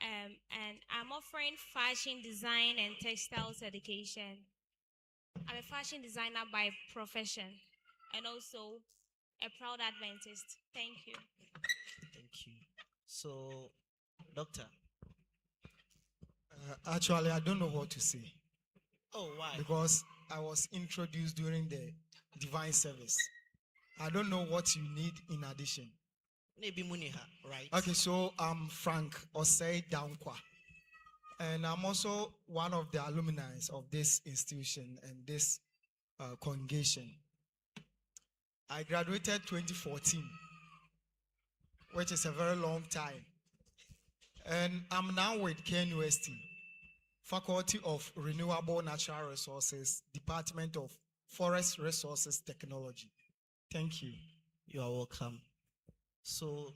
and I'm offering fashion design and textiles education. I'm a fashion designer by profession and also a proud Adventist. Thank you. Thank you. So, Doctor. Actually, I don't know what to say. Oh, why? Because I was introduced during the divine service. I don't know what you need in addition. Maybe Muniha, right? Okay, so I'm Frank Amoakohene, and I'm also one of the alumni of this institution and this congregation. I graduated 2014, which is a very long time. And I'm now with KNUST, Faculty of Renewable Natural Resources, Department of Forest Resources Technology. Thank you. You are welcome. So,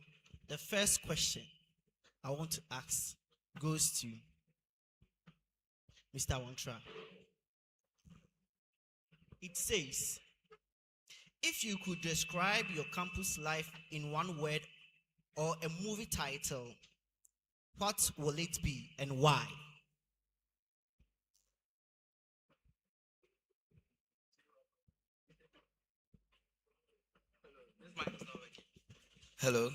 the first question I want to ask goes to Mr. Wantra. It says, if you could describe your campus life in one word or a movie title, what will it be and why? Hello.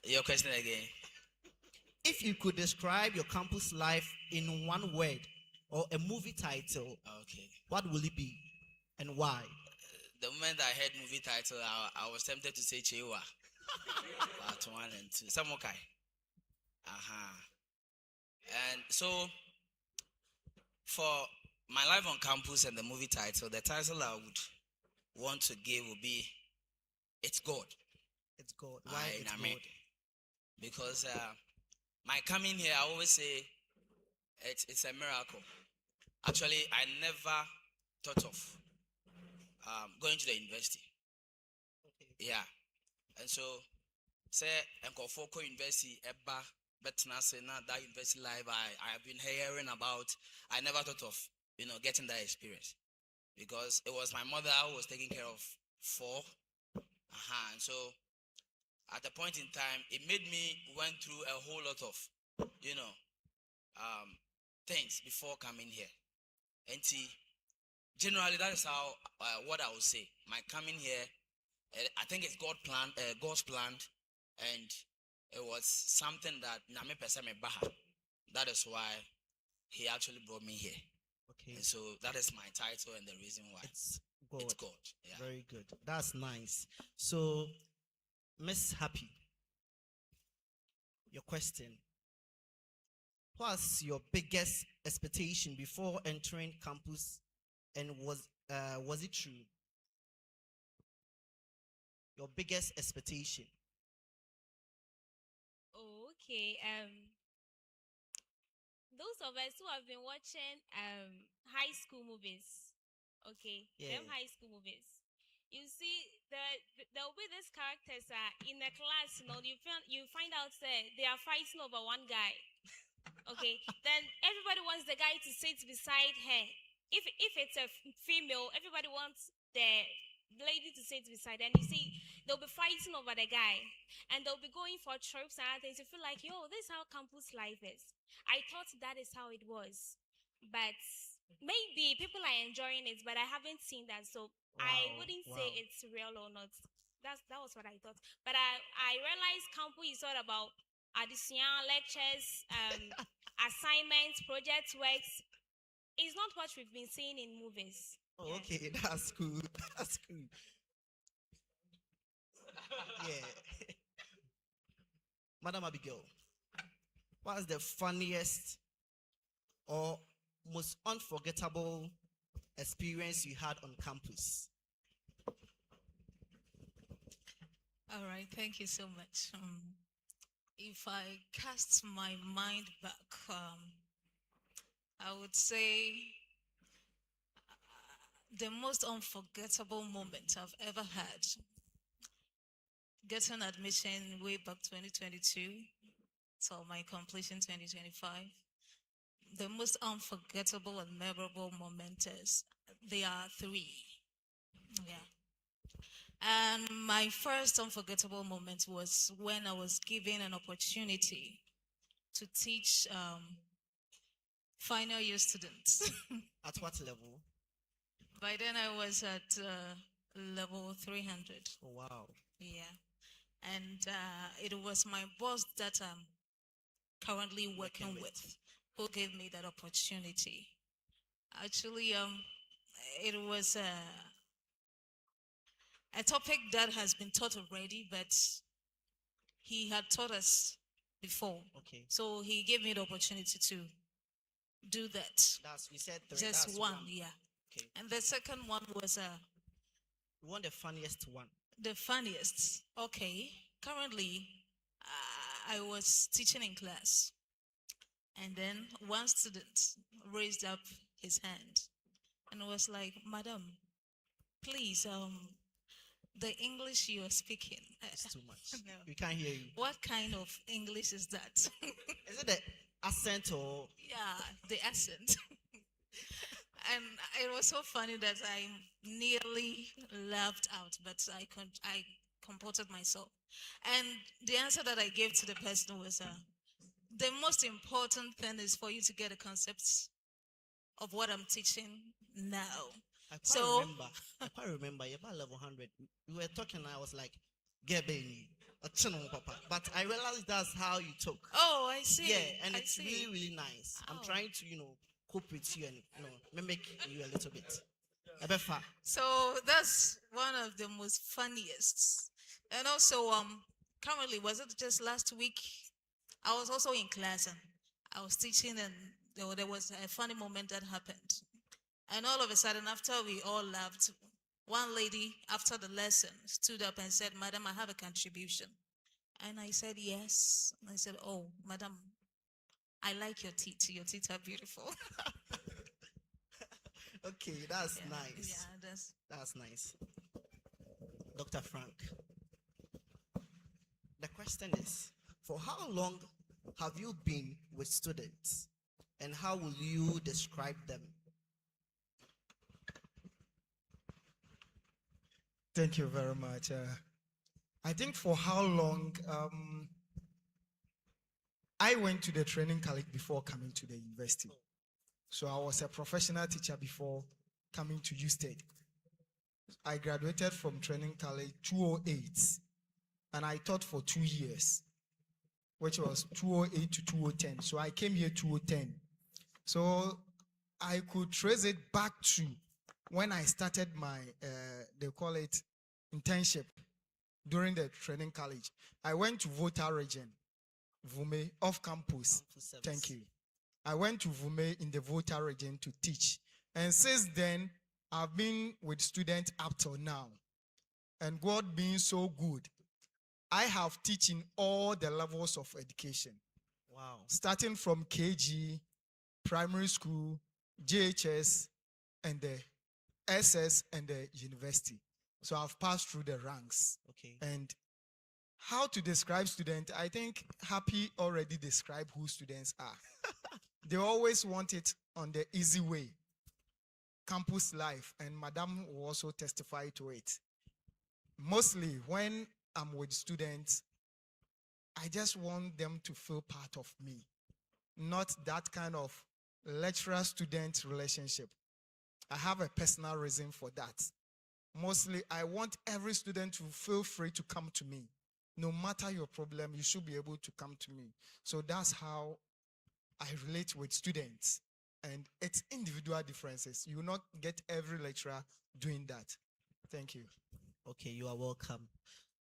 Your question again. If you could describe your campus life in one word or a movie title, Okay. what will it be and why? The moment I heard movie title, I was tempted to say Chewa. Part 1 and 2. Samokai. And so, for my life on campus and the movie title, the title I would want to give would be It's God. It's God. Why it's God? Because my coming here, I always say it's a miracle. Actually, I never thought of going to the university. Okay. Yeah. And so, say, Nkofoko University, Eba, Betnase, now that university life I've been hearing about, I never thought of, getting that experience. Because it was my mother who was taking care of 4. And so, at a point in time, it made me went through a whole lot of, things before coming here. And see, generally, that is how what I would say. My coming here, I think it's God's plan, and it was something that Name Pesame Baha. That is why He actually brought me here. Okay. And so that is my title and the reason why. It's God. It's God. Yeah. Very good. That's nice. So, Miss Happy, your question. What's your biggest expectation before entering campus, and was it true? Your biggest expectation. Okay. Those of us who have been watching high school movies, okay, Yeah. them high school movies. You see, there'll be these characters in the class. You find out they are fighting over one guy. Okay, then everybody wants the guy to sit beside her. If it's a female, everybody wants the lady to sit beside. And you see, they'll be fighting over the guy, and they'll be going for trips and other things. You feel like, yo, this is how campus life is. I thought that is how it was, but maybe people are enjoying it, but I haven't seen that, so I wouldn't say it's real or not. That was what I thought. But I realized campus is all about addition, lectures, assignments, project works. It's not what we've been seeing in movies. Oh, okay, that's cool. That's cool. Yeah. Madam Abigail, what is the funniest or most unforgettable experience you had on campus? All right, thank you so much. If I cast my mind back, I would say the most unforgettable moment I've ever had, getting admission way back 2022, so my completion 2025. The most unforgettable and memorable moment is, there are 3. Yeah. And my first unforgettable moment was when I was given an opportunity to teach final year students. At what level? By then I was at level 300. Oh, wow. Yeah. And it was my boss that I'm currently working with who gave me that opportunity. Actually, it was a topic that has been taught already, but he had taught us before. Okay. So he gave me the opportunity to do that. We said three. Just That's one, yeah. Okay. And the second one was We want the funniest one. the funniest. Okay. Currently, I was teaching in class, and then one student raised up his hand and was like, "Madam, please, the English you are speaking, It's too much. No. We can't hear you. What kind of English is that?" Is it the accent or? Yeah, the accent. And it was so funny that I nearly laughed out, but I comported myself. And the answer that I gave to the person was, the most important thing is for you to get a concept of what I'm teaching now. I quite remember. You're about level 100. We were talking. And I was like, "Get baby, a papa." But I realized that's how you talk. Oh, I see. Yeah, and I it's see. really, really nice. I'm Oh. trying to, cope with you and mimic you a little bit. Ebefa. So that's one of the most funniest. And also, currently, was it just last week? I was also in class and I was teaching, and there was a funny moment that happened. And all of a sudden, after we all laughed, one lady after the lesson stood up and said, "Madam, I have a contribution." And I said, "Yes." And I said, "Oh, madam, I like your teeth. Your teeth are beautiful." Okay, that's Yeah, nice. Yeah, That's nice. Dr. Frank, the question is, for how long have you been with students and how will you describe them? Thank you very much. I think for how long, I went to the training college before coming to the university. So I was a professional teacher before coming to USTED. I graduated from training college 208, and I taught for 2 years, which was 208 to 2010. So I came here 2010. So I could trace it back to when I started my, they call it internship during the training college. I went to Volta region, Vume, off campus. Thank you. I went to Vume in the Volta region to teach. And since then, I've been with students up till now. And God being so good, I have teaching all the levels of education. Wow. Starting from KG, primary school, JHS, and the SS, and the university. So I've passed through the ranks. Okay. And how to describe students, I think Happy already described who students are. They always want it on the easy way. Campus life, and Madam will also testify to it. Mostly when I'm with students, I just want them to feel part of me, not that kind of lecturer-student relationship. I have a personal reason for that. Mostly, I want every student to feel free to come to me. No matter your problem, you should be able to come to me. So that's how I relate with students. And it's individual differences. You will not get every lecturer doing that. Thank you. Okay, you are welcome.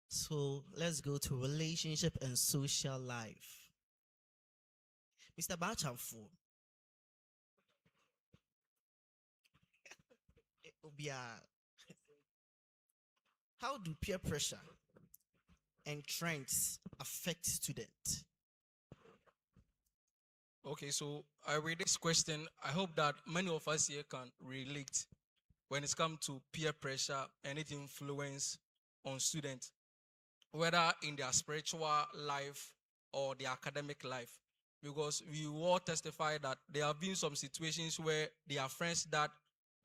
So let's go to relationship and social life. Mr. Bachamfu. How do peer pressure and trends affect students? Okay, so I read this question. I hope that many of us here can relate when it's come to peer pressure and its influence on students, whether in their spiritual life or their academic life. Because we all testify that there have been some situations where there are friends that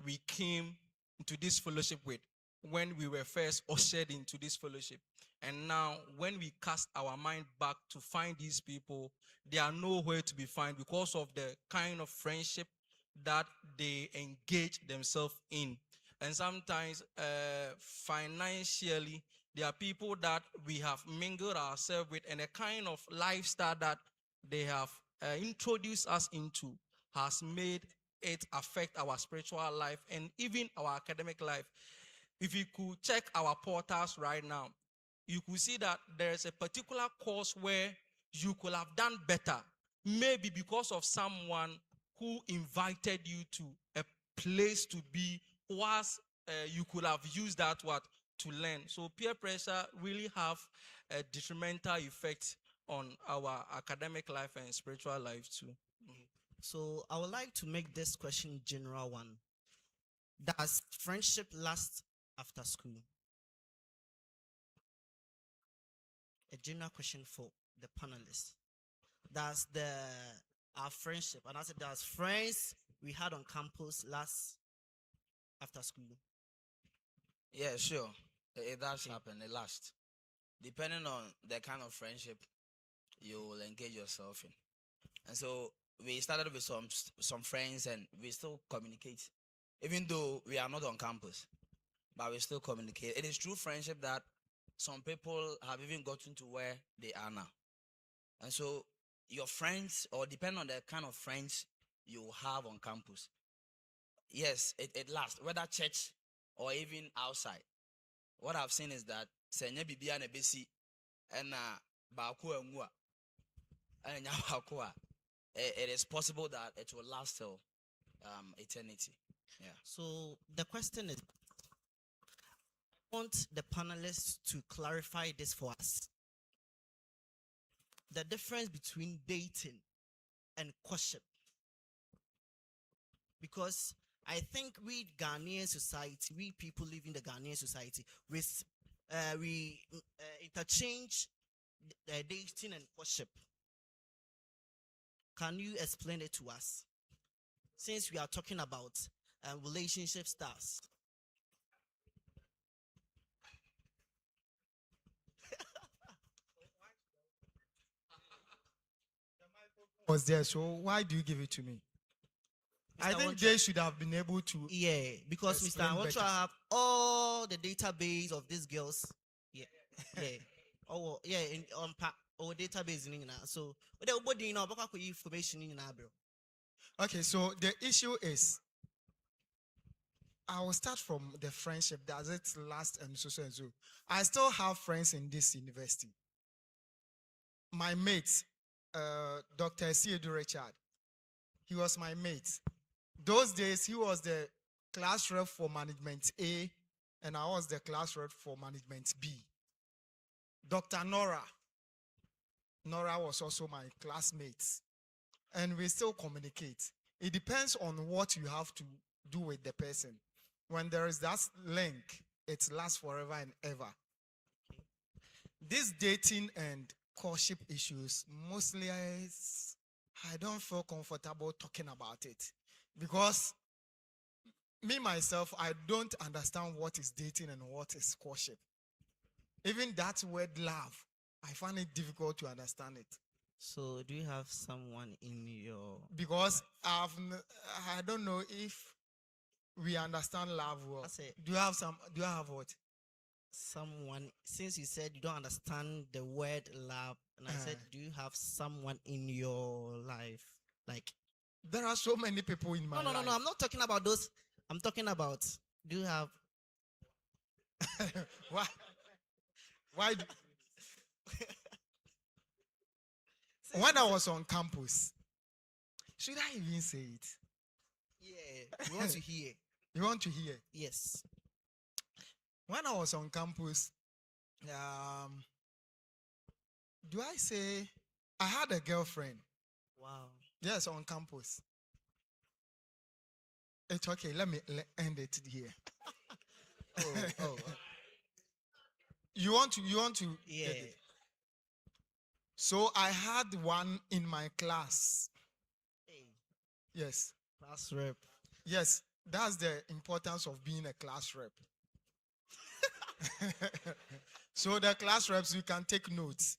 we came into this fellowship with, when we were first ushered into this fellowship. And now, when we cast our mind back to find these people, they are nowhere to be found because of the kind of friendship that they engage themselves in. And sometimes, financially, there are people that we have mingled ourselves with, and a kind of lifestyle that they have introduced us into has made it affect our spiritual life and even our academic life. If you could check our portals right now, you could see that there is a particular course where you could have done better, maybe because of someone who invited you to a place to be, whilst you could have used that to learn. So peer pressure really have a detrimental effect on our academic life and spiritual life too. So I would like to make this question general one. Does friendship last after school? A general question for the panelists. Does our friendship, and I said does friends we had on campus last after school? Yeah, sure. It does happen. It lasts. Depending on the kind of friendship you will engage yourself in. And so we started with some friends, and we still communicate. Even though we are not on campus, but we still communicate. It is true friendship that some people have even gotten to where they are now. And so your friends, or depend on the kind of friends you have on campus, yes, it lasts, whether church or even outside. What I've seen is that senye bibia na besi and baako angu a anya baako a, it is possible that it will last till eternity. Yeah. So the question is, I want the panelists to clarify this for us. The difference between dating and courtship. Because I think we Ghanaian society, we people live in the Ghanaian society, we interchange dating and courtship. Can you explain it to us? Since we are talking about relationship stars. Was there, so why do you give it to me? I think they should have been able to. Yeah, because Mr. explain Awotra better. have all the database of these girls. Yeah, yeah. Oh, yeah, on our database in England. So, what you know about information in Abro? Okay, so the issue is, I will start from the friendship. Does it last and so and so? I still have friends in this university. My mate, Dr. Siedu Richard, he was my mate. Those days, he was the class rep for management A, and I was the class rep for management B. Dr. Nora was also my classmate, and we still communicate. It depends on what you have to do with the person. When there is that link, it lasts forever and ever. This dating and courtship issues, mostly I don't feel comfortable talking about it, because me myself, I don't understand what is dating and what is courtship. Even that word love, I find it difficult to understand it. So, do you have someone in your? Because I don't know if we understand love well. Do you have what? Someone, since you said you don't understand the word love, and I said, do you have someone in your life? Like, there are so many people in my life. No, I'm not talking about those. I'm talking about, do you have? Why? When I was on campus, should I even say it? Yeah, we want to hear. You want to hear? Yes. When I was on campus, do I say I had a girlfriend? Wow. Yes, on campus. It's okay. Let me end it here. Oh. You want to? Yeah. Get it? So I had one in my class. Hey. Yes. Class rep. Yes, that's the importance of being a class rep. So the class reps, you can take notes.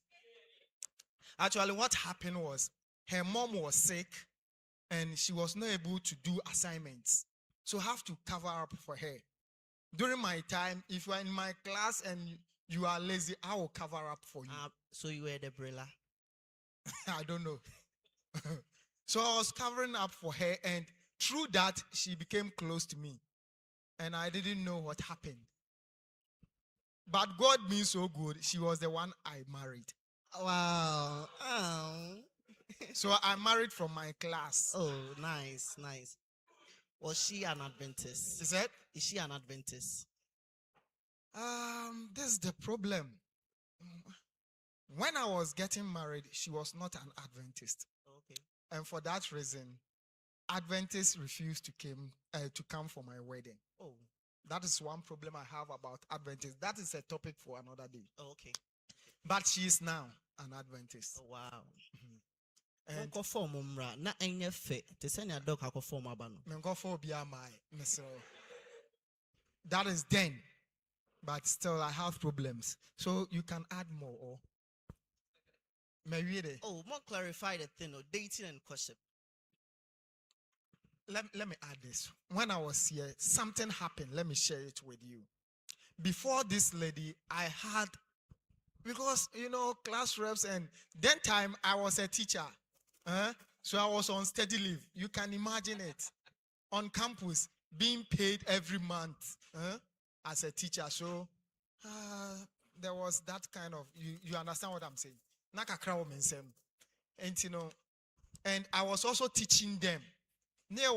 Actually, what happened was her mom was sick and she was not able to do assignments. So I have to cover up for her. During my time, if you are in my class and you are lazy, I will cover up for you. So you were the brilla. I don't know. So I was covering up for her, and through that, she became close to me. And I didn't know what happened. But God being so good, she was the one I married. Wow. Oh. So I married from my class. Oh, nice, nice. Was she an Adventist? Is that? Is she an Adventist? This is the problem. When I was getting married, she was not an Adventist. Okay. And for that reason, Adventists refused to come for my wedding. Oh. That is one problem I have about Adventists. That is a topic for another day. Oh, okay. But she is now an Adventist. Oh, wow. And na enye fe te se na dog akofo aba no. That is then. But still, I have problems. So you can add more. Or maybe Oh, more clarify the thing of dating and courtship. let me add this. When I was here, something happened. Let me share it with you. Before this lady, I had, because, class reps, and then time I was a teacher. So I was on steady leave. You can imagine it. On campus, being paid every month as a teacher. So there was that kind of, you understand what I'm saying? And I was also teaching them. There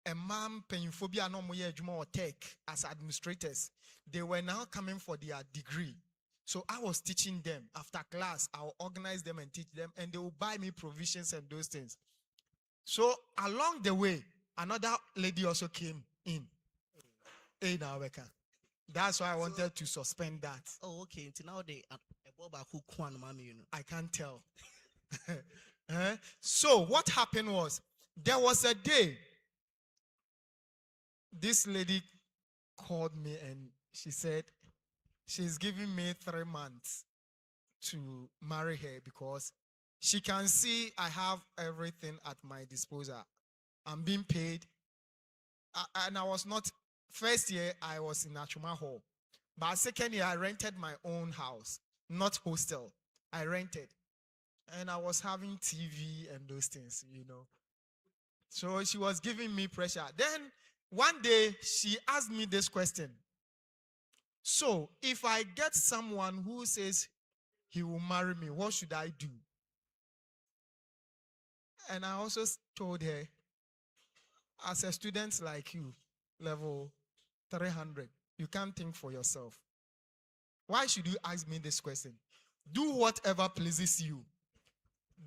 a man paying phobia no more tech as administrators. They were now coming for their degree. So I was teaching them. After class, I'll organize them and teach them, and they will buy me provisions and those things. So along the way, another lady also came in. That's why I wanted to suspend that. Oh, okay. Until now they I can't tell. So what happened was, there was a day this lady called me and she said she's giving me 3 months to marry her because she can see I have everything at my disposal. I'm being paid. And I was not, first year I was in Achuma Hall. But second year I rented my own house, not hostel. I rented. And I was having TV and those things. So she was giving me pressure. Then one day she asked me this question. So if I get someone who says he will marry me, what should I do? And I also told her, as a student like you, level 300, you can't think for yourself. Why should you ask me this question? Do whatever pleases you.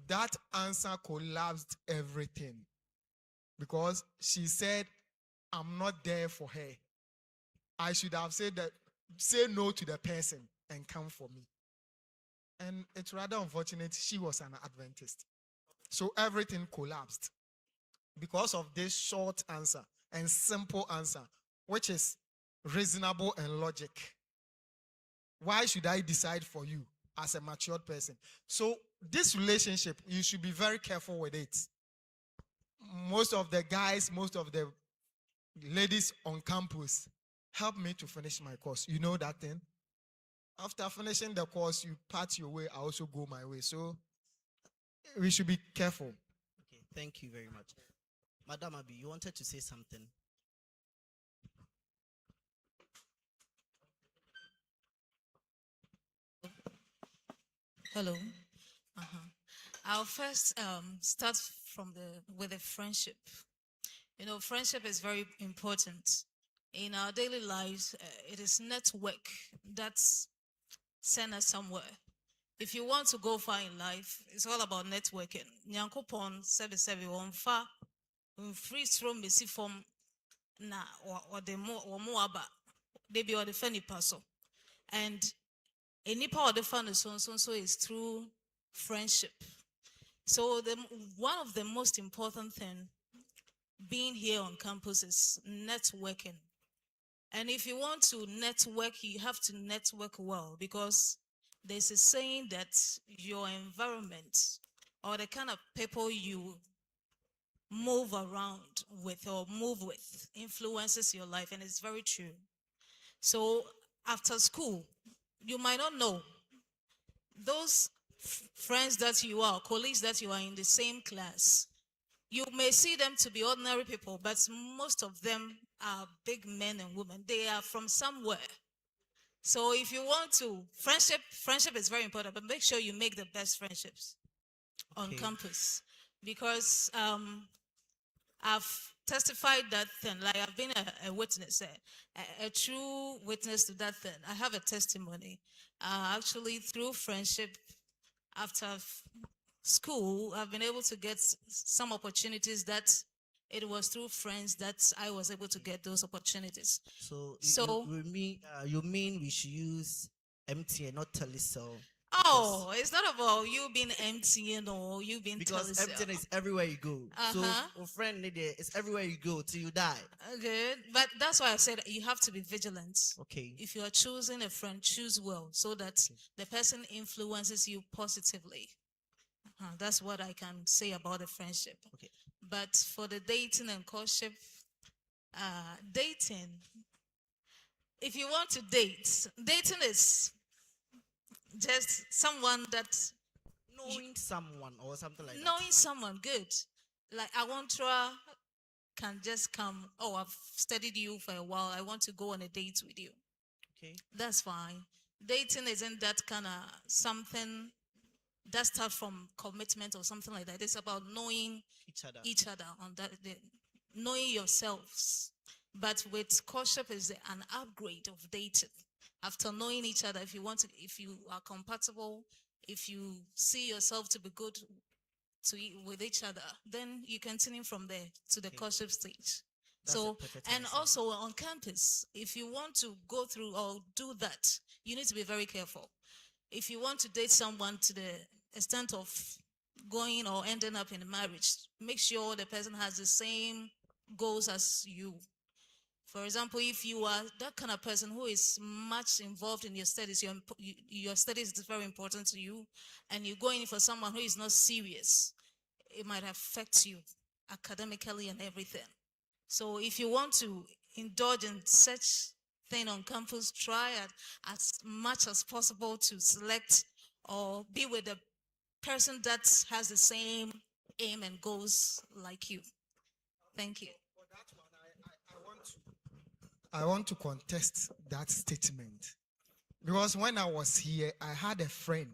That answer collapsed everything. Because she said, I'm not there for her. I should have said that, say no to the person and come for me. And it's rather unfortunate she was an Adventist. So everything collapsed because of this short answer and simple answer, which is reasonable and logic. Why should I decide for you as a matured person? So this relationship, you should be very careful with it. Most of the guys, most of the ladies on campus help me to finish my course. You know that thing? After finishing the course, you part your way, I also go my way. So we should be careful. Okay, thank you very much. Madam Abi, you wanted to say something? Hello. I'll first start with the friendship. Friendship is very important. In our daily lives, it is network that sends us somewhere. If you want to go far in life, it's all about networking. Nyankopon sebi won fa free from mesi form na or the more aba they be or the funny person. And any part of the fun so is through friendship. So one of the most important thing being here on campus is networking. And if you want to network, you have to network well, because there's a saying that your environment or the kind of people you move around with or move with influences your life, and it's very true. So after school, you might not know those friends that you are, colleagues that you are in the same class. You may see them to be ordinary people, but most of them are big men and women. They are from somewhere. So if you want to, friendship is very important, but make sure you make the best friendships on Okay. campus, because I've testified that thing. Like, I've been a witness, a true witness to that thing. I have a testimony. Actually, through friendship, after school, I've been able to get some opportunities that it was through friends that I was able to get those opportunities. So So, you mean we should use MTN, not Telecel? oh, it's not about you being MTN or you being Because Telecel. MTN is everywhere you go. So Uh-huh. friend, it's everywhere you go till you die. Good. But that's why I said you have to be vigilant. Okay. If you are choosing a friend, choose well so that the person influences you positively. That's what I can say about the friendship. Okay. But for the dating and courtship, dating, if you want to date, dating is just someone that Knowing someone or something like knowing someone good. Like, I want to can just come, oh, I've studied you for a while, I want to go on a date with you. that. Okay. That's fine. Dating isn't that kind of something that starts from commitment or something like that. It's about knowing Each other. on that, knowing yourselves. But with courtship is an upgrade of dating. After knowing each other, if you are compatible, if you see yourself to be good with each other, then you continue from there to the courtship stage. That's a So, perfect and answer. also on campus, if you want to go through or do that, you need to be very careful. If you want to date someone to the extent of going or ending up in a marriage, make sure the person has the same goals as you. For example, if you are that kind of person who is much involved in your studies, your studies is very important to you, and you're going for someone who is not serious, it might affect you academically and everything. So if you want to indulge in such thing on campus, try as much as possible to select or be with a person that has the same aim and goals like you. Thank you. For that one, I want to contest that statement, because when I was here, I had a friend.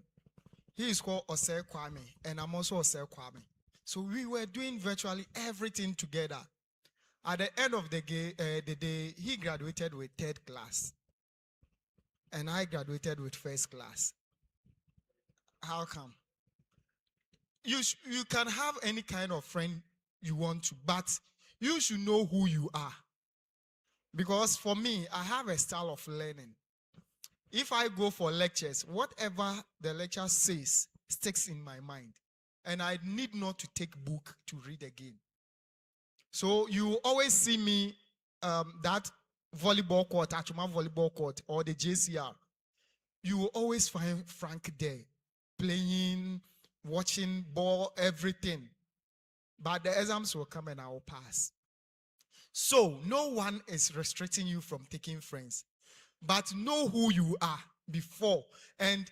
He is called Osei Kwame, and I'm also Osei Kwame. So we were doing virtually everything together. At the end of the day, he graduated with third class, and I graduated with first class. How come? You can have any kind of friend you want to, but you should know who you are. Because for me, I have a style of learning. If I go for lectures, whatever the lecture says sticks in my mind, and I need not to take book to read again. So you always see me that volleyball court, Achuma volleyball court, or the JCR. You will always find Frank there, playing, watching ball, everything. But the exams will come and I will pass. So no one is restricting you from taking friends, but know who you are before, and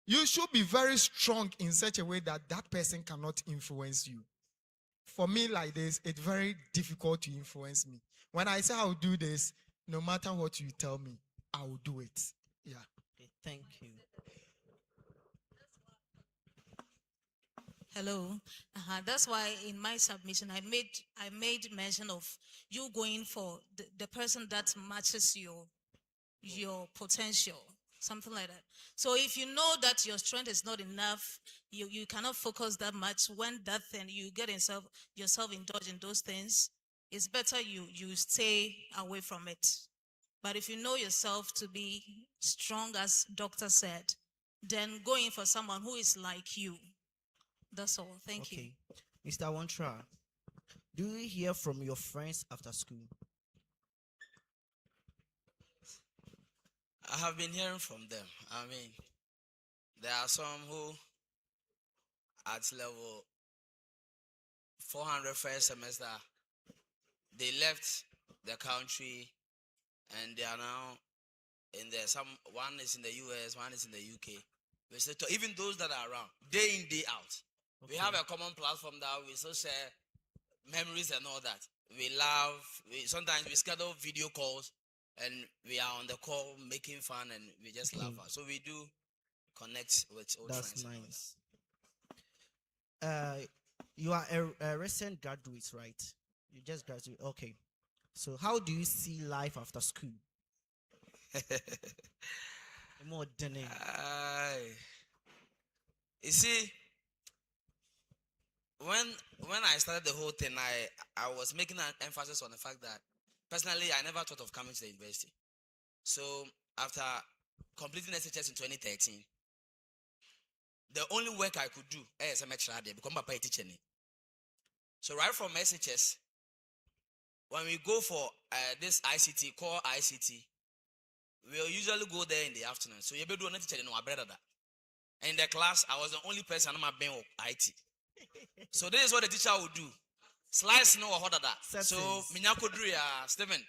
you should be very strong in such a way that that person cannot influence you. For me, like this, it's very difficult to influence me. When I say I'll do this, no matter what you tell me, I will do it. Yeah. Okay, thank you. Hello. That's why in my submission I made mention of you going for the person that matches your potential, something like that. So if you know that your strength is not enough, you cannot focus that much. When that thing you get yourself indulged in those things, it's better you stay away from it. But if you know yourself to be strong, as doctor said, then going for someone who is like you. That's all. Thank you. Okay. Mr. Wantra, do you hear from your friends after school? I have been hearing from them. I mean, there are some who at level 400 first semester, they left the country and they are now in there. One is in the US, one is in the UK. We say to even those that are around, day in, day out. We have a common platform that we still share memories and all that. We laugh. Sometimes we schedule video calls and we are on the call making fun and we just laugh. So we do connect with old That's friends. nice. You are a recent graduate, right? You just graduated. Okay. So how do you see life after school? More than You see, when I started the whole thing, I was making an emphasis on the fact that personally I never thought of coming to the university. So after completing SHS in 2013, the only work I could do is become a teacher. So right from SHS, when we go for this ICT, core ICT, we'll usually go there in the afternoon. So you be doing teacher in our brother. In the class, I was the only person on my bench IT. So this is what the teacher would do. Slice no or that. So Minyako Stephen,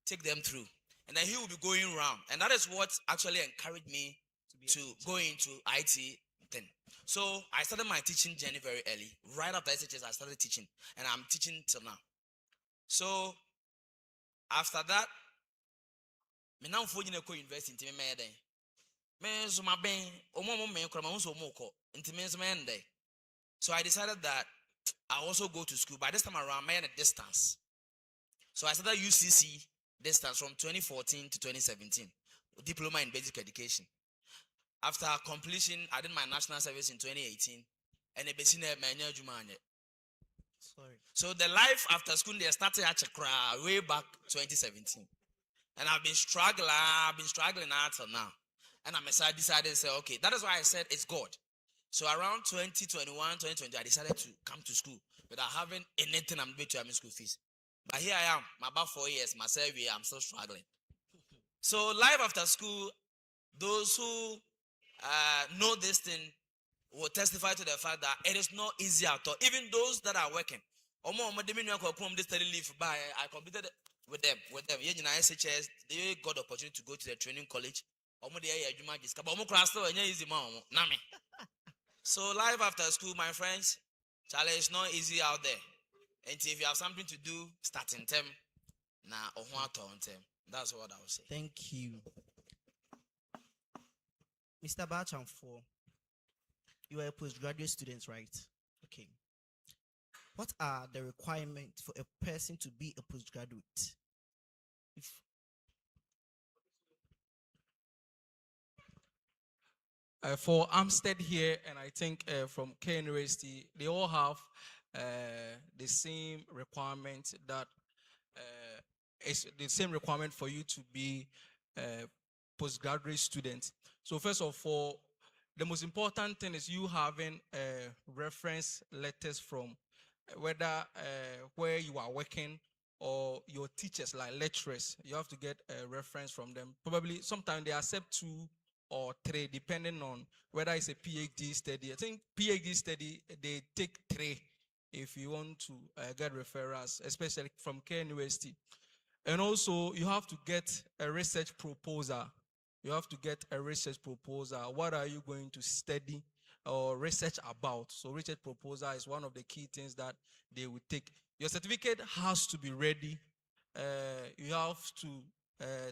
take them through. And then he will be going around. And that is what actually encouraged me to go into IT then. So I started my teaching journey very early. Right after SHS, I started teaching. And I'm teaching till now. So after that, me now for university in me me so my ben omo me krama so mo ko intime so me ndey. So I decided that I also go to school. By this time around, I had a distance. So I started UCC distance from 2014 to 2017, diploma in basic education. After completion, I did my national service in 2018, and Sorry. so the life after school they started at Chakra way back 2017, and I've been struggling out till now, and I decided to say, okay, that is why I said it's God. So around 2021, 2020, I decided to come to school without having anything I'm going to have in school fees. But here I am, about 4 years, myself here, I'm still struggling. So life after school, those who know this thing will testify to the fact that it is not easy at all. Even those that are working. I completed with them. SHS, they got the opportunity to go to the training college. So life after school, my friends, Charlie, it's not easy out there. And if you have something to do, start in term. That's what I would say. Thank you. Mr. Bachamfor, you are a postgraduate student, right? Okay. What are the requirements for a person to be a postgraduate? For AAMUSTED here, and I think from KTanoso, they all have the same requirement that is the same requirement for you to be a postgraduate student. So first of all, the most important thing is you having reference letters from whether where you are working or your teachers like lecturers. You have to get a reference from them. Probably sometimes they accept 2 or 3 depending on whether it's a PhD study. I think PhD study they take 3 if you want to get referrals, especially from KTanoso. And also you have to get a research proposal. You have to get a research proposal. What are you going to study or research about? So research proposal is one of the key things that they will take. Your certificate has to be ready. You have to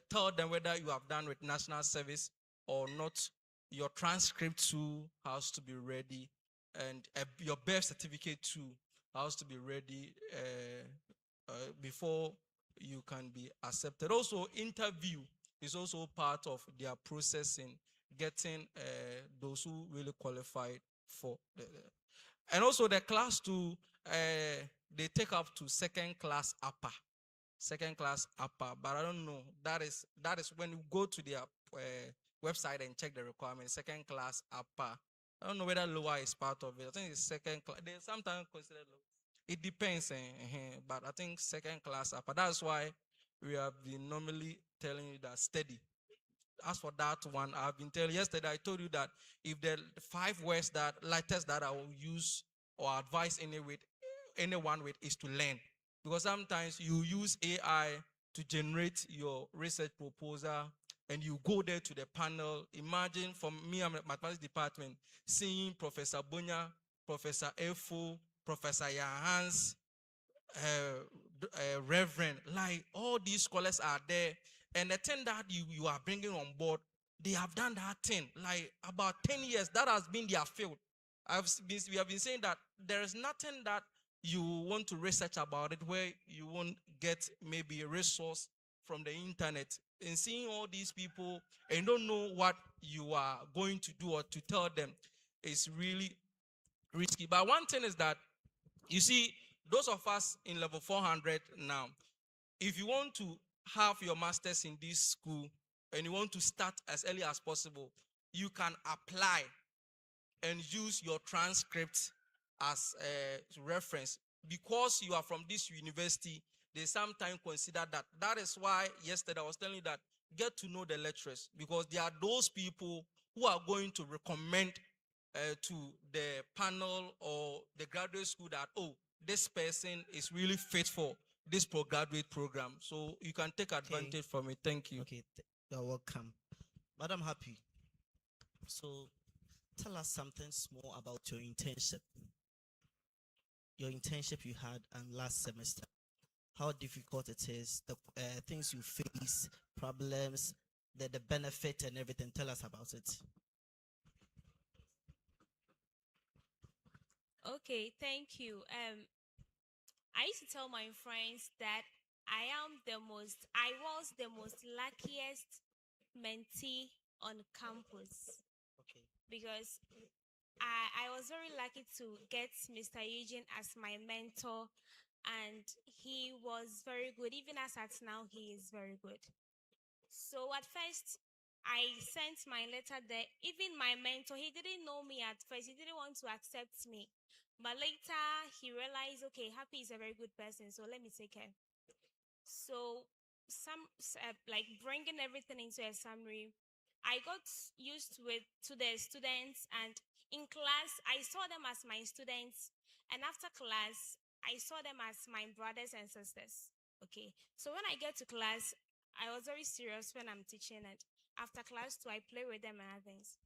tell them whether you have done with national service or not. Your transcript too has to be ready, and your birth certificate too has to be ready before you can be accepted. Also, interview is also part of their process in getting those who really qualified for and also the class 2 they take up to second class upper, but I don't know, that is when you go to their website and check the requirements. Second class upper, I don't know whether lower is part of it. I think it's second class. They sometimes consider low. It depends, but I think second class upper. That's why we have been normally telling you that study. as for that one, I've been telling yesterday, I told you that if the 5 words that letters that I will use or advise anyone with is to learn. Because sometimes you use AI to generate your research proposal and you go there to the panel. Imagine from me, I'm at mathematics department, seeing Professor Bunya, Professor Efo, Professor Yahans, Reverend, like all these scholars are there. And the thing that you are bringing on board, they have done that thing. Like about 10 years, that has been their field. We have been saying that there is nothing that you want to research about it where you won't get maybe a resource from the internet. And seeing all these people and don't know what you are going to do or to tell them is really risky. But one thing is that, you see, those of us in level 400 now, if you want to have your master's in this school and you want to start as early as possible, you can apply and use your transcript as a reference. Because you are from this university, they sometimes consider that. That is why yesterday I was telling you that get to know the lecturers, because there are those people who are going to recommend to the panel or the graduate school that, oh, this person is really fit for this postgraduate program. So you can take advantage from it. Thank you. Okay, you're welcome. Madam Happy, so tell us something small about your internship. Your internship you had last semester. How difficult it is, the things you face, problems, the benefit and everything. Tell us about it. Okay, thank you. I used to tell my friends that I was the most luckiest mentee on campus Okay. because I was very lucky to get Mr. Eugene as my mentor, and he was very good. Even as at now, he is very good. So at first, I sent my letter there. Even my mentor, he didn't know me at first. He didn't want to accept me. But later, he realized, okay, Happy is a very good person, so let me take her. So, like bringing everything into a summary, I got used to the students, and in class, I saw them as my students, and after class, I saw them as my brothers and sisters. Okay, so when I get to class, I was very serious when I'm teaching, and after class too, I play with them and other things.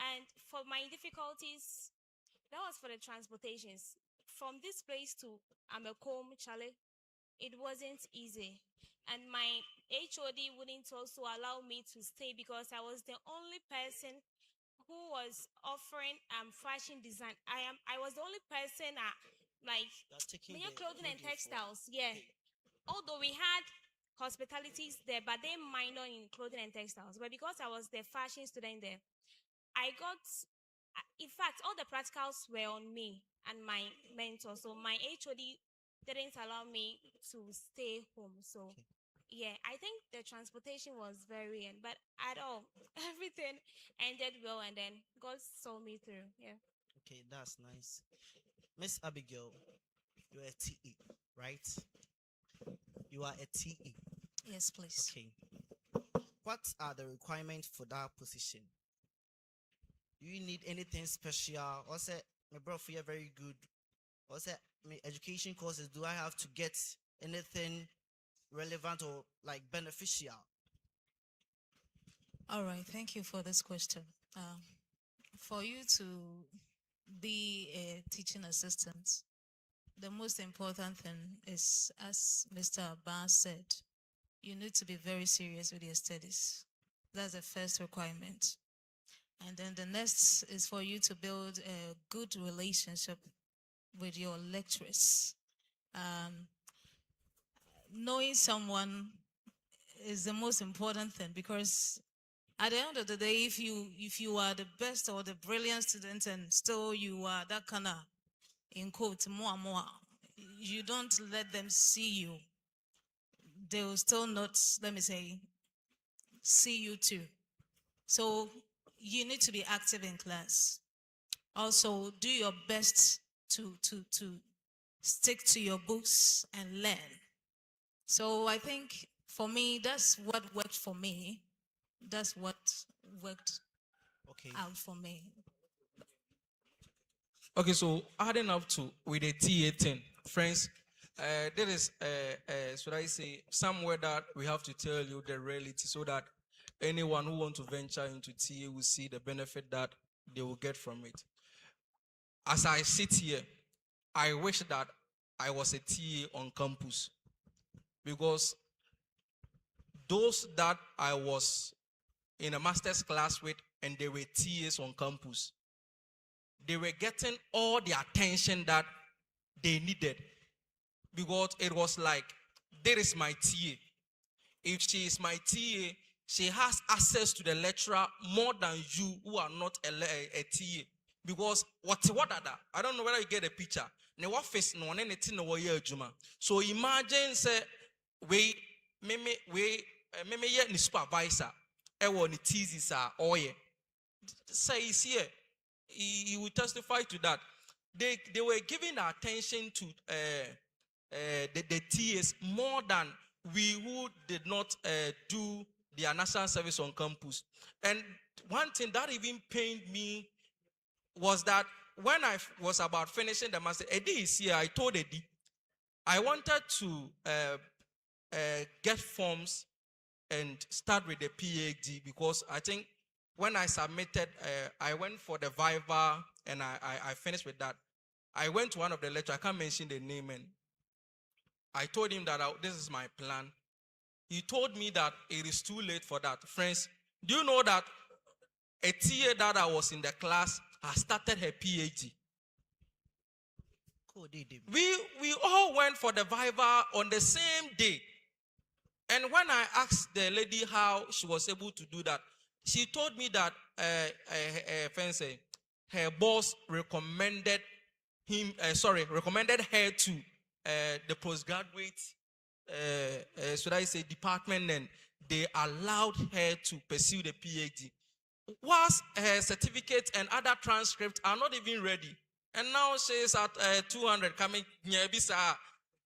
And for my difficulties, that was for the transportations. From this place to Amoakohene, Charlie, it wasn't easy. And my HOD wouldn't also allow me to stay because I was the only person who was offering fashion design. I was the only person like You're taking mere the clothing and module for- textiles. Yeah. Okay. Although we had hospitalities there, but they minor in clothing and textiles. But because I was the fashion student there, I got, in fact, all the practicals were on me and my mentor. So my HOD didn't allow me to stay home. So, yeah, I think the transportation was very, but at all, everything ended well, and then God saw me through. Yeah. Okay, that's nice. Miss Abigail, you're a TE, right? You are a TE. Yes, please. Okay. What are the requirements for that position? Do you need anything special? Or say, my bro, you're very good. Or say, my education courses, do I have to get anything relevant or like beneficial? All right, thank you for this question. For you to be a teaching assistant, the most important thing is, as Mr. Abbas said, you need to be very serious with your studies. That's the first requirement. And then the next is for you to build a good relationship with your lecturers. Knowing someone is the most important thing, because at the end of the day, if you are the best or the brilliant student and still you are that kind of, in quotes, more, you don't let them see you, they will still not, let me say, see you too. So you need to be active in class. Also, do your best to stick to your books and learn. So I think for me, that's what worked for me. That's what worked Okay. out for me. Okay, so adding up to with the TA10, friends, there is, should I say, somewhere that we have to tell you the reality so that anyone who wants to venture into TA will see the benefit that they will get from it. As I sit here, I wish that I was a TA on campus, because those that I was in a master's class with and they were TAs on campus, they were getting all the attention that they needed, because it was like, there is my TA. If she is my TA, she has access to the lecturer more than you who are not a TA. Because what that? I don't know whether you get a picture. Ne office no one anything no way juma. So imagine say we ye ni supervisor. Ewo ni thesis oye. Say is here. He will testify to that. They were giving attention to the TAs more than we who did not do their national service on campus. And one thing that even pained me was that when I was about finishing the master, Eddie is here. I told Eddie I wanted to get forms and start with the PhD, because I think when I submitted, I went for the Viva and I finished with that. I went to one of the lecturers, I can't mention the name, and I told him that this is my plan. He told me that it is too late for that. Friends, do you know that a TA that I was in the class has started her PhD? We all went for the Viva on the same day. And when I asked the lady how she was able to do that, she told me that her boss recommended recommended her to the postgraduate, should I say, department, and they allowed her to pursue the PhD. Whilst her certificate and other transcripts are not even ready. And now she is at 200 coming near Bisa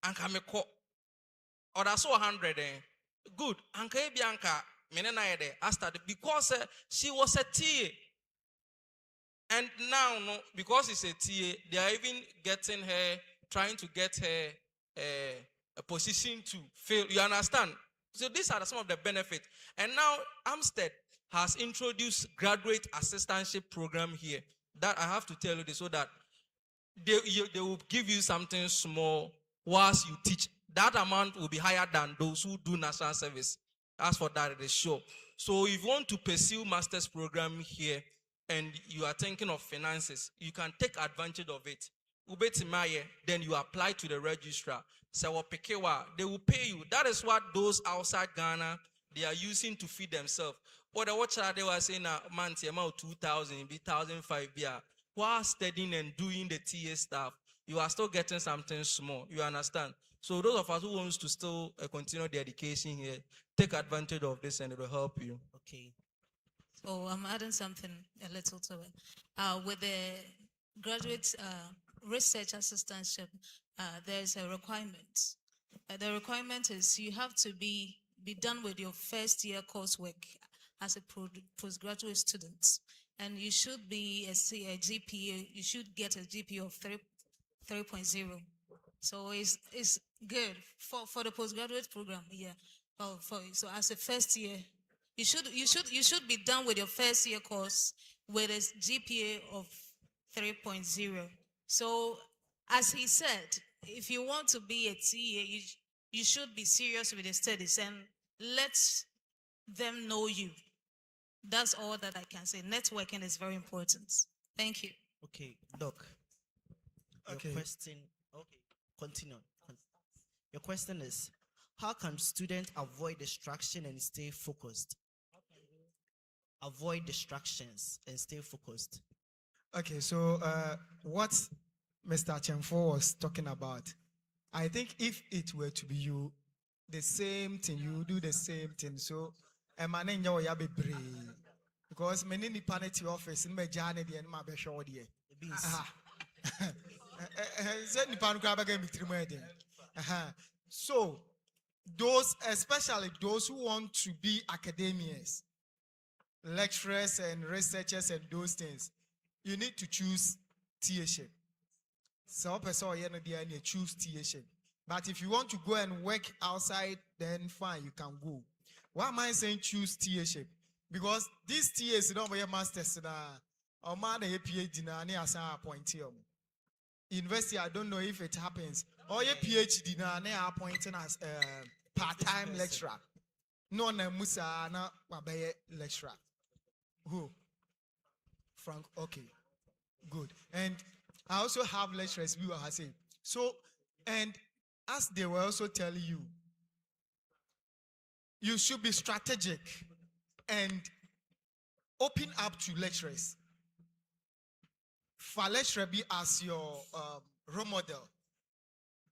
and coming or that's 100. Good. Anka Bianca, Menena, I started because she was a TA. And now, no, because it's a TA, they are even getting her, trying to get her a position to fill. You understand? So these are some of the benefits. And now USTED has introduced graduate assistantship program here. That I have to tell you this, so that they will give you something small whilst you teach. That amount will be higher than those who do national service. As for that, it is sure. So if you want to pursue master's program here and you are thinking of finances, you can take advantage of it. Then you apply to the registrar. They will pay you. That is what those outside Ghana, they are using to feed themselves. Or the watch they were saying a month amount 2,000, 1,005 yeah. While studying and doing the TA stuff, you are still getting something small. You understand? So those of us who wants to still continue the education here, take advantage of this and it will help you. Okay. So I'm adding something a little to it. With the graduate research assistantship, there's a requirement. The requirement is you have to be done with your first year coursework as a postgraduate student. And you should be a GPA, you should get a GPA of 3.0. So it's good for the postgraduate program, yeah. So as a first year, you should be done with your first year course with a GPA of 3.0. So as he said, if you want to be a TA, you should be serious with the studies and let them know you. That's all that I can say. Networking is very important. Thank you. Okay, Doc. Okay. Your question. Okay, continue. Your question is, how can students avoid distraction and stay focused? Avoid distractions and stay focused. Okay, so what Mr. Chenfo was talking about, I think if it were to be you, the same thing, you do the same thing. So, because many in the party office in my journey, the end my best show there. So, those, especially those who want to be academians, lecturers and researchers and those things, you need to choose TA-ship. So you choose TA-ship. But if you want to go and work outside, then fine, you can go. Why am I saying choose TA-ship? Because these TAs don't wear masters or man a PhD na any assign appointee. University, I don't know if it happens. Or your PhD na any appointing as part-time lecturer. No na musa na wabaye lecturer. Who? Frank. Okay, good. And I also have lecturers we were saying. So, and as they were also telling you, you should be strategic and open up to lecturers. For lecturer be as your role model.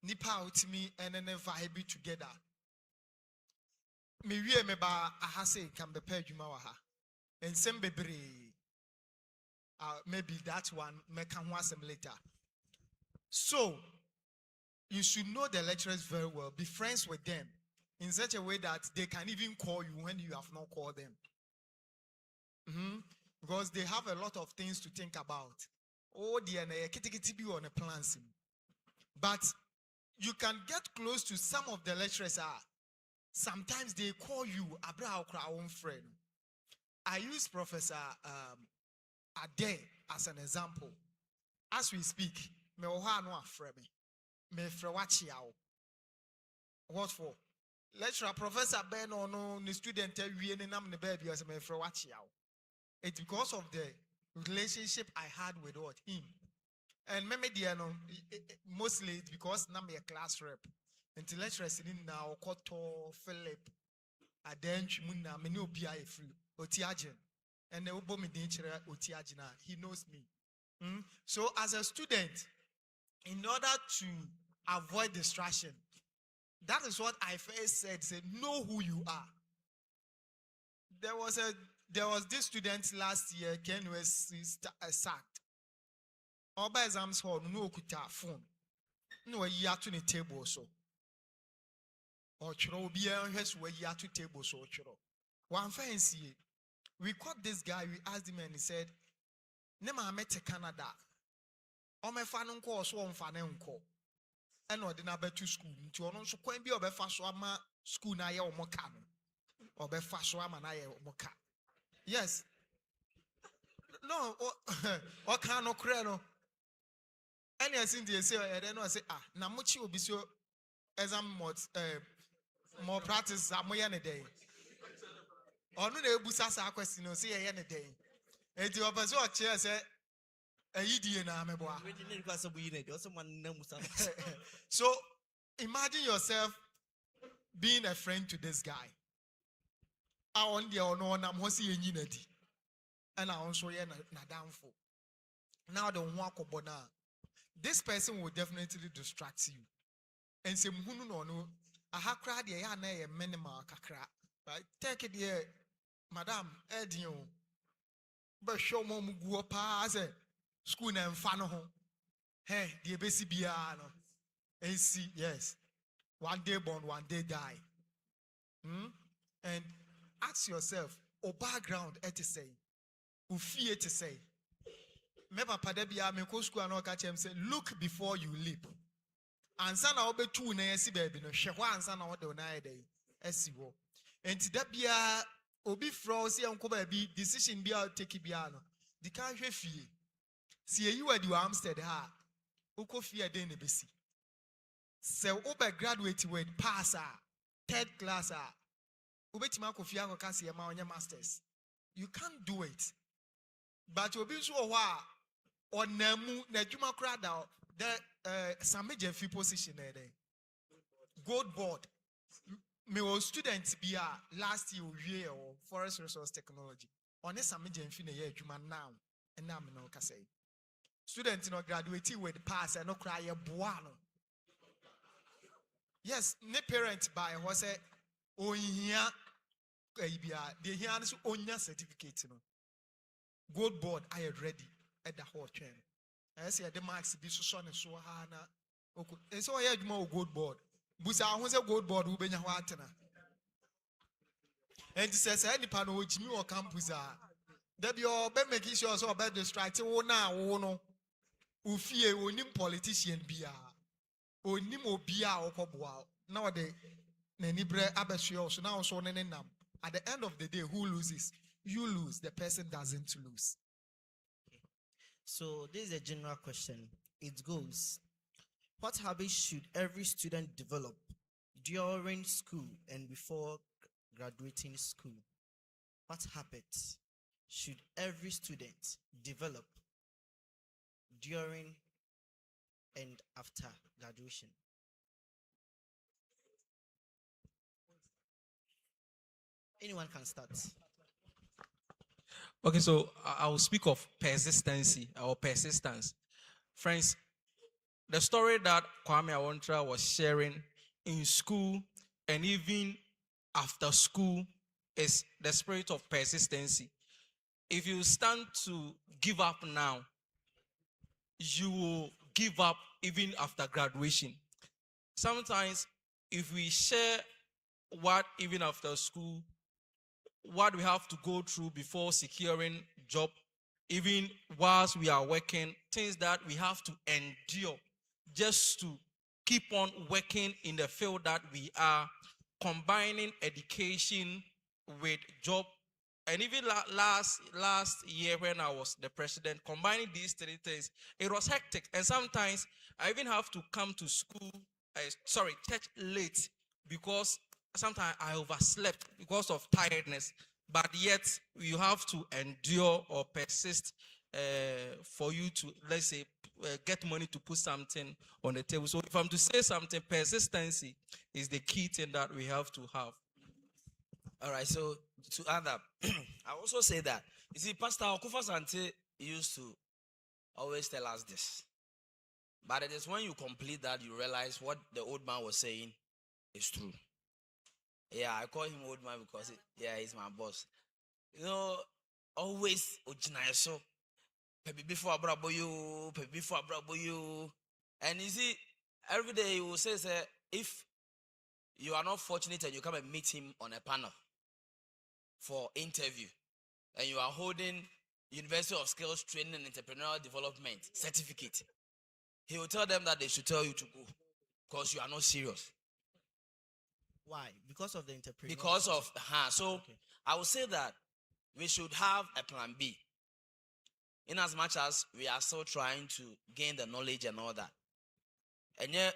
Nipa with me and then vibe together. Me wie me ba ahase can be paid you ha. And some bebre. Maybe that one may come once later. So you should know the lecturers very well. Be friends with them in such a way that they can even call you when you have not called them. Because they have a lot of things to think about. Oh, they are on a plan. But you can get close to some of the lecturers. Sometimes they call you Abraham own friend. I use Professor Ade as an example. As we speak, me oha no afre me frewachi yawo. What for? Lecturer Professor Ben no ni student wie ni nam ne baby as me frewachi yawo. It's because of the relationship I had with what him. And mostly it's because I'm a class rep. And the lecturers in now Koto, Philip, Adench, Muna, many OPI free, Otiagen. And the Obomi nature Otiagina, he knows me. So as a student, in order to avoid distraction, that is what I first said, know who you are. There was this student last year, KTanoso sacked. All by exams hall, no kuta phone. No year to the table so. Or chro be has where year to table so chro. One fancy. We caught this guy, we asked him and he said, Nema met Canada. O me fanun ko so on fanen ko. And or dina to school. To on so kwen bi obefa ama school na ye omoka no. Obefa so ama na ye omoka. Yes. No, or can no creno. And I think they say, I don't say, Namuchi will be so exam more practice a day. Or no, they busa question, say a day. And the opposite chair say, a idiot. So imagine yourself being a friend to this guy. I want the honor, I'm hosi unity. And I also hear Nadamfo. Now the one kobona. This person will definitely distract you. And say, no, I have cried a minimal kakra. But take it here, Madam Edio. But show mom go pass school and fano. Hey, the basic biano. AC, yes. One day born, one day die. And ask yourself, o background et to say, o fear to say. Remember, Padebia, me ko school and catch him say, look before you leap. And son, I'll be two nails, baby, no shehwa and son, I want to day. Esiwo. And Tidabia, Obi Frozy and Kobe decision be out take piano. The country fee. See you at USTED ha. Uko fear dene besi. So over graduate with passer, third class. Ubetima Kofiango can see a masters. You can't do it. But you'll be so or Nemu Nejuma crowd out there some major free position there. Gold board. Me was students be last year or forest resource technology. On a some major fee juma now and now no say. Students no graduating with pass and no cry a buano. Yes, ne parent by was a oh here they hear onya certificate no. Gold board I had ready at the whole chain. I say the marks be so son and so hana. Okay, so I had more gold board. Busa was a gold board who been a watena. And says any panel which me or campus are. There be all be making sure so about distracting one now, no. Ufie onim politician bia. Onim obia or koboa. Nowadays, Nenibre Abeshio, so now so nenam. At the end of the day, who loses? You lose. The person doesn't lose. So this is a general question. It goes, what habits should every student develop during school and before graduating school? What habits should every student develop during and after graduation? Anyone can start. Okay, so I will speak of persistency or persistence. Friends, the story that Kwame Awontra was sharing in school and even after school is the spirit of persistency. If you stand to give up now, you will give up even after graduation. Sometimes, if we share what even after school, what we have to go through before securing job, even whilst we are working, things that we have to endure just to keep on working in the field that we are, combining education with job. And even last year when I was the president, combining these three things, it was hectic. And sometimes I even have to come to school, church late, because sometimes I overslept because of tiredness. But yet you have to endure or persist for you to, let's say, get money to put something on the table. So if I'm to say something, persistency is the key thing that we have to have. All right, so to add up, I also say that, you see, Pastor Okufa Sante used to always tell us this. But it is when you complete that you realize what the old man was saying is true. Yeah, I call him old man because he's my boss. You know, always so before you, before you. And you see, every day he will say, if you are not fortunate and you come and meet him on a panel for interview, and you are holding University of Skills Training and Entrepreneurial Development certificate, he will tell them that they should tell you to go because you are not serious. Why? Because of the entrepreneur. Because of so Okay. I would say that we should have a plan B, in as much as we are still trying to gain the knowledge and all that. And yet,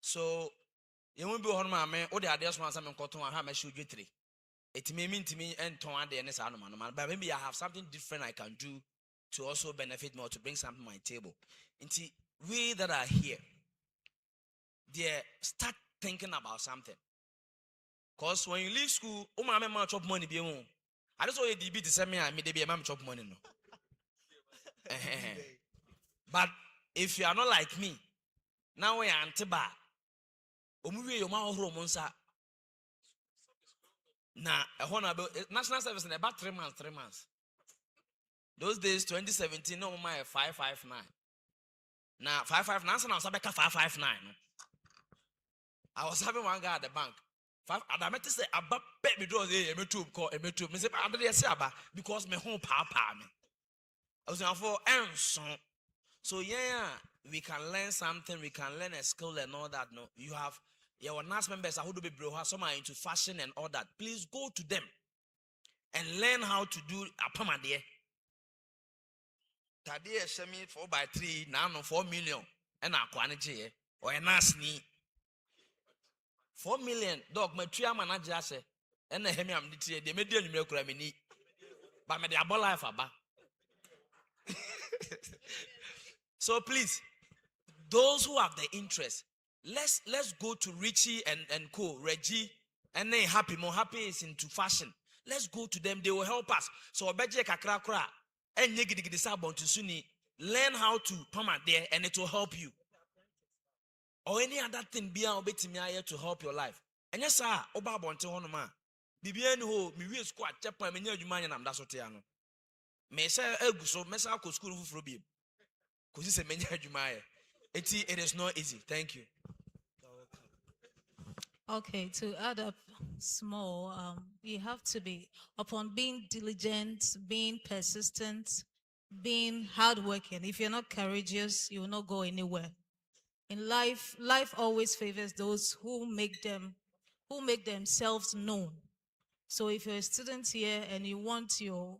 so you won't be on my man or the ideas once I'm cotton and have a shoe three. It may mean to me and to one day and but maybe I have something different I can do to also benefit more, to bring something to my table. And see, we that are here, they start thinking about something. Because when you leave school, I'm much of money be on. I just saw a DB to send me I made a much of money. No. But if you are not like me, now we are antiba. Your mouth romansa. Now, national service in about 3 months, 3 months. Those days, 2017, no my 559. Now 559, so now Sabeka 559. I was having one guy at the bank. I met to say about baby draws a tube call a tube. Me say I didn't say about because my home papa me. I was for so yeah, we can learn something, we can learn a skill and all that. No, you have your NAAS members who do be bro, some are into fashion and all that. Please go to them and learn how to do a pamade. Tadi a semi 4x3 now no 4 million and a quantity or a NAAS ni 4 million dog my 3 manager say and the hemi am the they made you milk ramini but me the abo life aba. So please, those who have the interest, let's go to Richie and Co, Reggie, and then Happy. More Happy is into fashion. Let's go to them, they will help us. So obeje kakra kra and yegidi sabon to suni, learn how to come out there and it will help you. Or any other thing be to help your life. And yes, sir, oba bonte honoma. Bibian ho, mi we squat, chapa, many of you man and that's what they are. Me say, so mess out school for be. Because it's a many of you. It is not easy. Thank you. Okay, to add up small, you have to be, upon being diligent, being persistent, being hardworking. If you're not courageous, you will not go anywhere. In life, life always favors those who make themselves known. So if you're a student here and you want your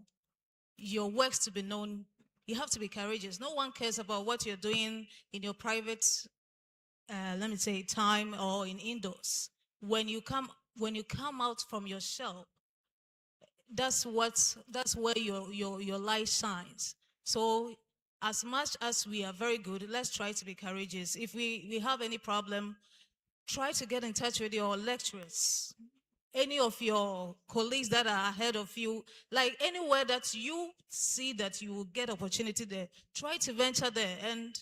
works to be known, you have to be courageous. No one cares about what you're doing in your private, let me say, time or in indoors. When you come out from your shell, that's where your light shines. So as much as we are very good, let's try to be courageous. If we have any problem, try to get in touch with your lecturers, any of your colleagues that are ahead of you, like anywhere that you see that you will get opportunity there, try to venture there, and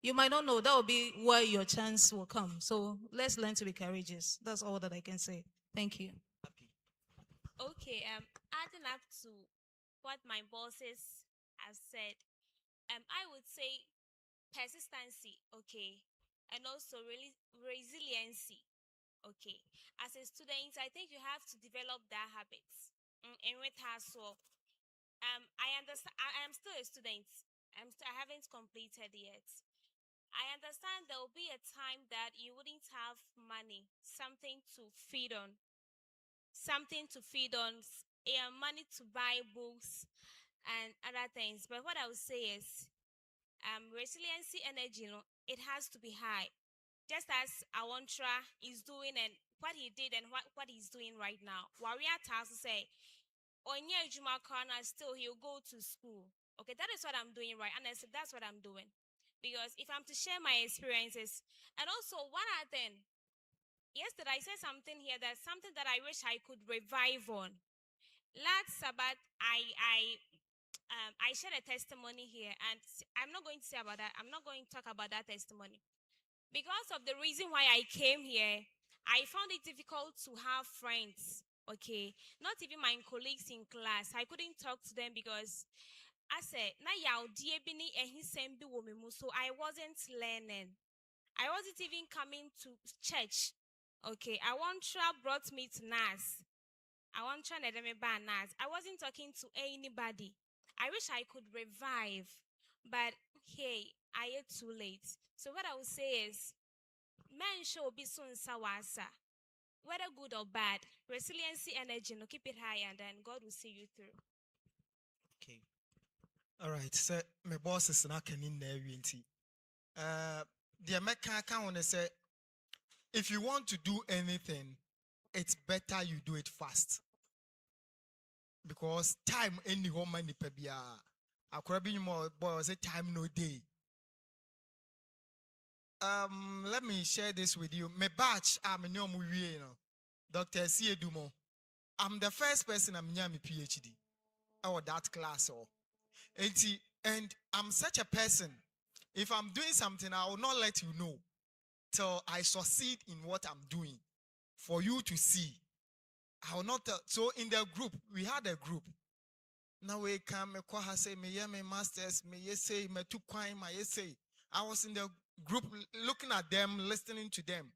you might not know, that will be where your chance will come. So let's learn to be courageous. That's all that I can say. Thank you. Okay, adding up to what my bosses have said, I would say persistency, okay, and also really resiliency, okay. As a student, I think you have to develop that habits. And with her, so I understand. I am still a student. I haven't completed yet. I understand there will be a time that you wouldn't have money, something to feed on, money to buy books and other things. But what I would say is, resiliency energy, it has to be high. Just as Awantra is doing and what he did and what he's doing right now. Warrior Task say, Onye Juma Kana, still he'll go to school. Okay, that is what I'm doing right. And I said, that's what I'm doing. Because if I'm to share my experiences, and also one other thing, yesterday I said something here, that's something that I wish I could revive on. Last Sabbath, I shared a testimony here, and I'm not going to say about that. I'm not going to talk about that testimony. Because of the reason why I came here, I found it difficult to have friends. Okay, not even my colleagues in class. I couldn't talk to them because I said, "Na yaw die bi ni ehisem bi wo me mu," so I wasn't learning. I wasn't even coming to church. Okay, I want brought me to NAS. I want to NAS. I wasn't talking to anybody. I wish I could revive, but hey, I am too late. So what I would say is, men show be soon sawasa. Whether good or bad, resiliency energy, no, keep it high, and then God will see you through. Okay. All right, so my boss is not in there. The American account say, if you want to do anything, it's better you do it fast. Because time any home many pebia. Akwara more boy say time no day. Let me share this with you. My batch, I'm no you know. Dr. C. Dumo. I'm the first person I'm near my PhD. Or that class or and I'm such a person. If I'm doing something, I will not let you know till I succeed in what I'm doing for you to see. I will not tell. So in the group, we had a group. Now we come, me say, me masters, me say, me took quine, my essay. I was in the group looking at them, listening to them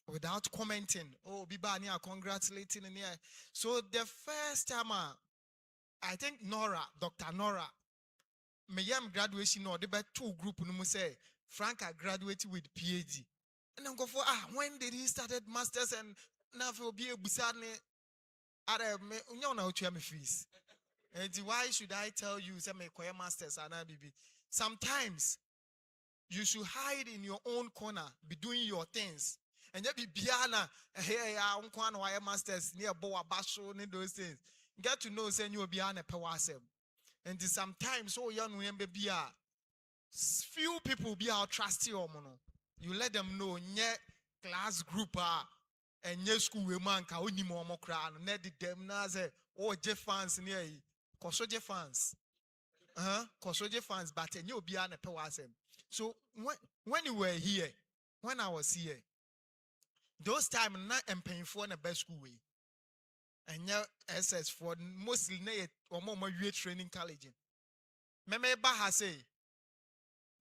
without commenting. Oh, Bibani are congratulating in here. So the first time, I think Dr. Nora, me graduation or the two group no say Frank graduated with PhD. And I'm go for when did he started masters and now for be a busane at me fees. And why should I tell you say me choir masters and sometimes you should hide in your own corner, be doing your things. And yet be biana hey why masters near Boa Basho and those things. Get to know say you be an pewasem. And sometimes so young baby few people be our trusty or mono. You let them know nye class group and nye school we man ka oni mo kra no na dem na say oh J fans near koso J fans koso J fans but nye obi na pe wasem. So when you were here, when I was here, those time na empayfo na best school way and nye SS for mostly na or more training college. Meme ba ha say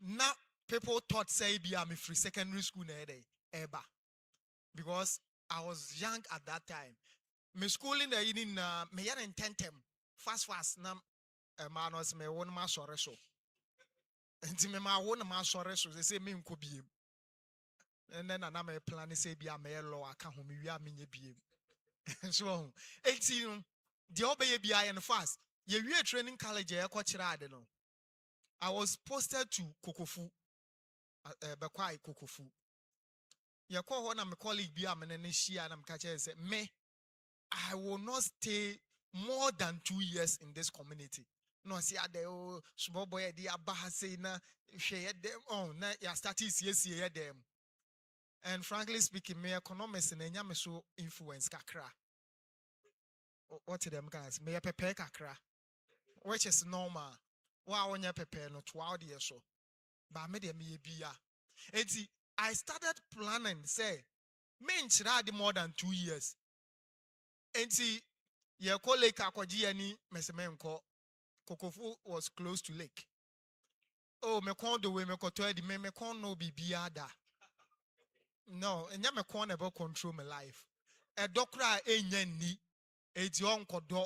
now people thought say be I'm free secondary school na eba. because I was young at that time. Me schooling the in me yan intentem fast na manos me won ma sore so. Nti me ma won ma sore so say me nko biem. And then na me plan say bia me law aka ho me wi amenye biem. So 18 the obey bia and fast. Ye wi training college e ko kire ade no. I was posted to Kokofu. Bekwai Kokofu. Ye ko ho na me colleague bia me ne shia na me ka kire say me I will not stay more than 2 years in this community. No, see, small boy, the Abahase na share them on, na ya status, yes, them. And frankly speaking, me economics and any so influence kakra. What them guys, me a pepe kakra, which is normal. Wow, on your pepe, no 12 years so. But me de me be ya. I started planning, say, me nchira more than 2 years. Ye ko lake akwaji ani mesemenko Kokofu was close to lake. Oh, me kon the way me ko to edi me kon no bibia da. No, enya me kon never control my life. E dokra enya ni eti onkodo.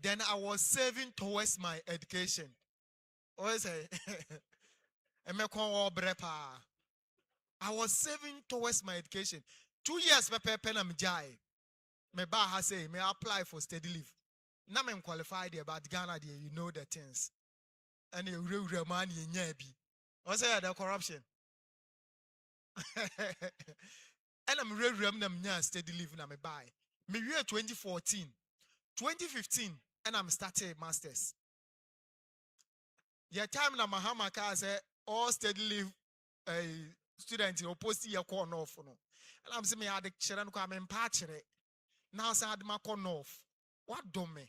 Then I was saving towards my education. What say? E me kon wo brepa. I was saving towards my education. 2 years pepe na me jai. Me ba ha say me apply for steady leave. Now I'm qualified there, but Ghana there, you know the things. And you real money in Yabi. What's the corruption? And I'm real steady living. I'm a buy. Me year 2014, 2015, and I'm starting masters. Your time na Mahamaka say all steady live students you post your corn off. And I'm saying I had the children come in patch. Now say I had my corn off. What do me?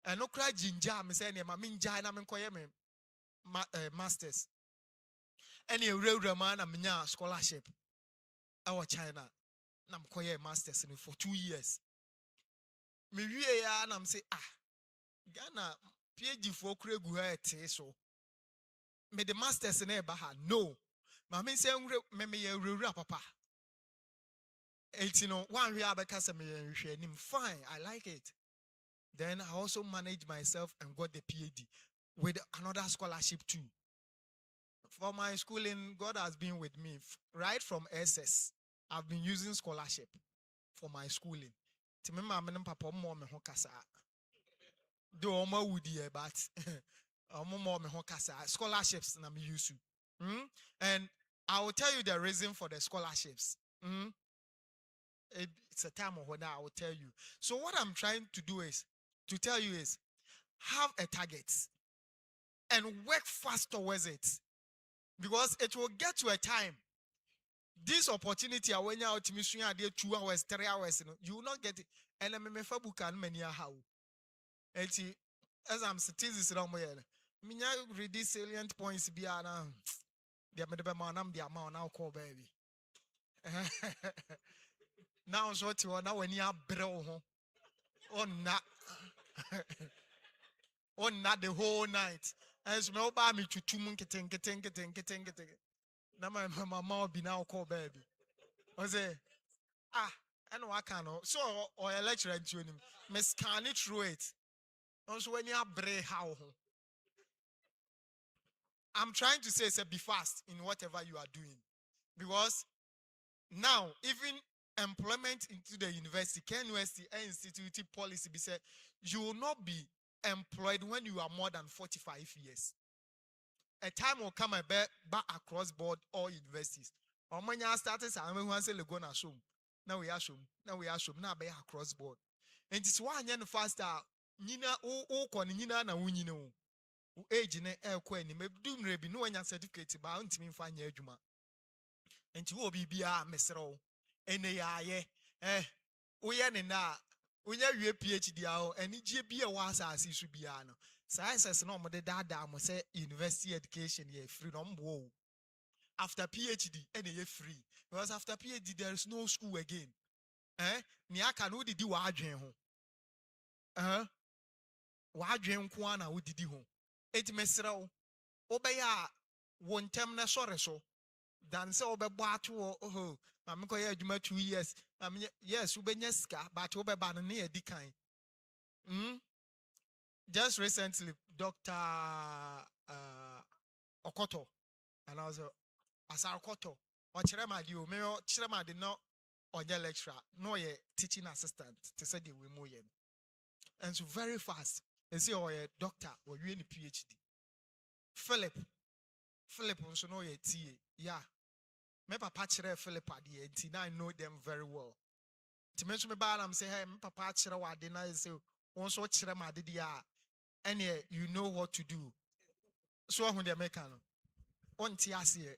And no cry ginger, me say my minja and I'm in masters. And a real man and scholarship. Our China. Nam koye masters in for 2 years. Me wie ya and I'm say Ghana PhD for kregu ha so. Me the masters in Ebaha. No. Mama say me ye papa. 18 one we abeka me fine. I like it. Then I also managed myself and got the PhD with another scholarship too. For my schooling, God has been with me right from SS. I've been using scholarship for my schooling. To me, my papa more me hokasa. Do oma woody, but more me hokasa scholarships na me use. And I will tell you the reason for the scholarships. It's a time of when I will tell you. So what I'm trying to do is to tell you is have a target and work fast towards it, because it will get to a time. This opportunity, when you're out to 2 hours, 3 hours, you will not get it. And I'm a fabuka and many how. As I'm statistics around my head, I read these salient points. Be the amount now call baby. Now, so to now when you are bro, or not, or not the whole night. As no by me to 2 months, getting. Now my mama be now call baby. I say, I know I cannot. So, or a lecturer to him, Miss can it through it. Also, when you are brave, how I'm trying to say, be fast in whatever you are doing, because now even employment into the university, KNUST institute policy, be said you will not be employed when you are more than 45 years. A time will come back across board all universities. Or when you started, I want to say Lagona show. Now we are shown. Now be across board. And it's why you faster. Nina nina na wunyino. Age ne kweni me dum rebi no anya certificate ba ntimi mfa nya adwuma. Enti wo bibia mesero. Ene ya ye woye ne na wonya wie PhD a eni gie bia wa asase su bia no. Sciences no mo de dada mo say university education ye free no mbo. After PhD ene ye free, because after PhD there is no school again. Ni aka no didi wa adwen ho. Wa adwen ko ana wo didi ho. Enti mesrew obeya wo ntem na sore so than say obebatu oh I'm going to 2 years. I mean, yes, ubenyeska, but obebana near dikai. Just recently, Dr. Okoto, and I was Asa Okoto, or Chirema, you may Chirema did not or your lecturer, nor your teaching assistant to say the Wimoyen. And so very fast, and see, or a doctor or you any PhD. Philip also know your TA, yeah. My papa chere Philip at the and I know them very well. To mention me bad, I'm saying, hey, my papa chere what dinner is say, also chere my didia, and yeah, you know what to do. So when they make on tiasie,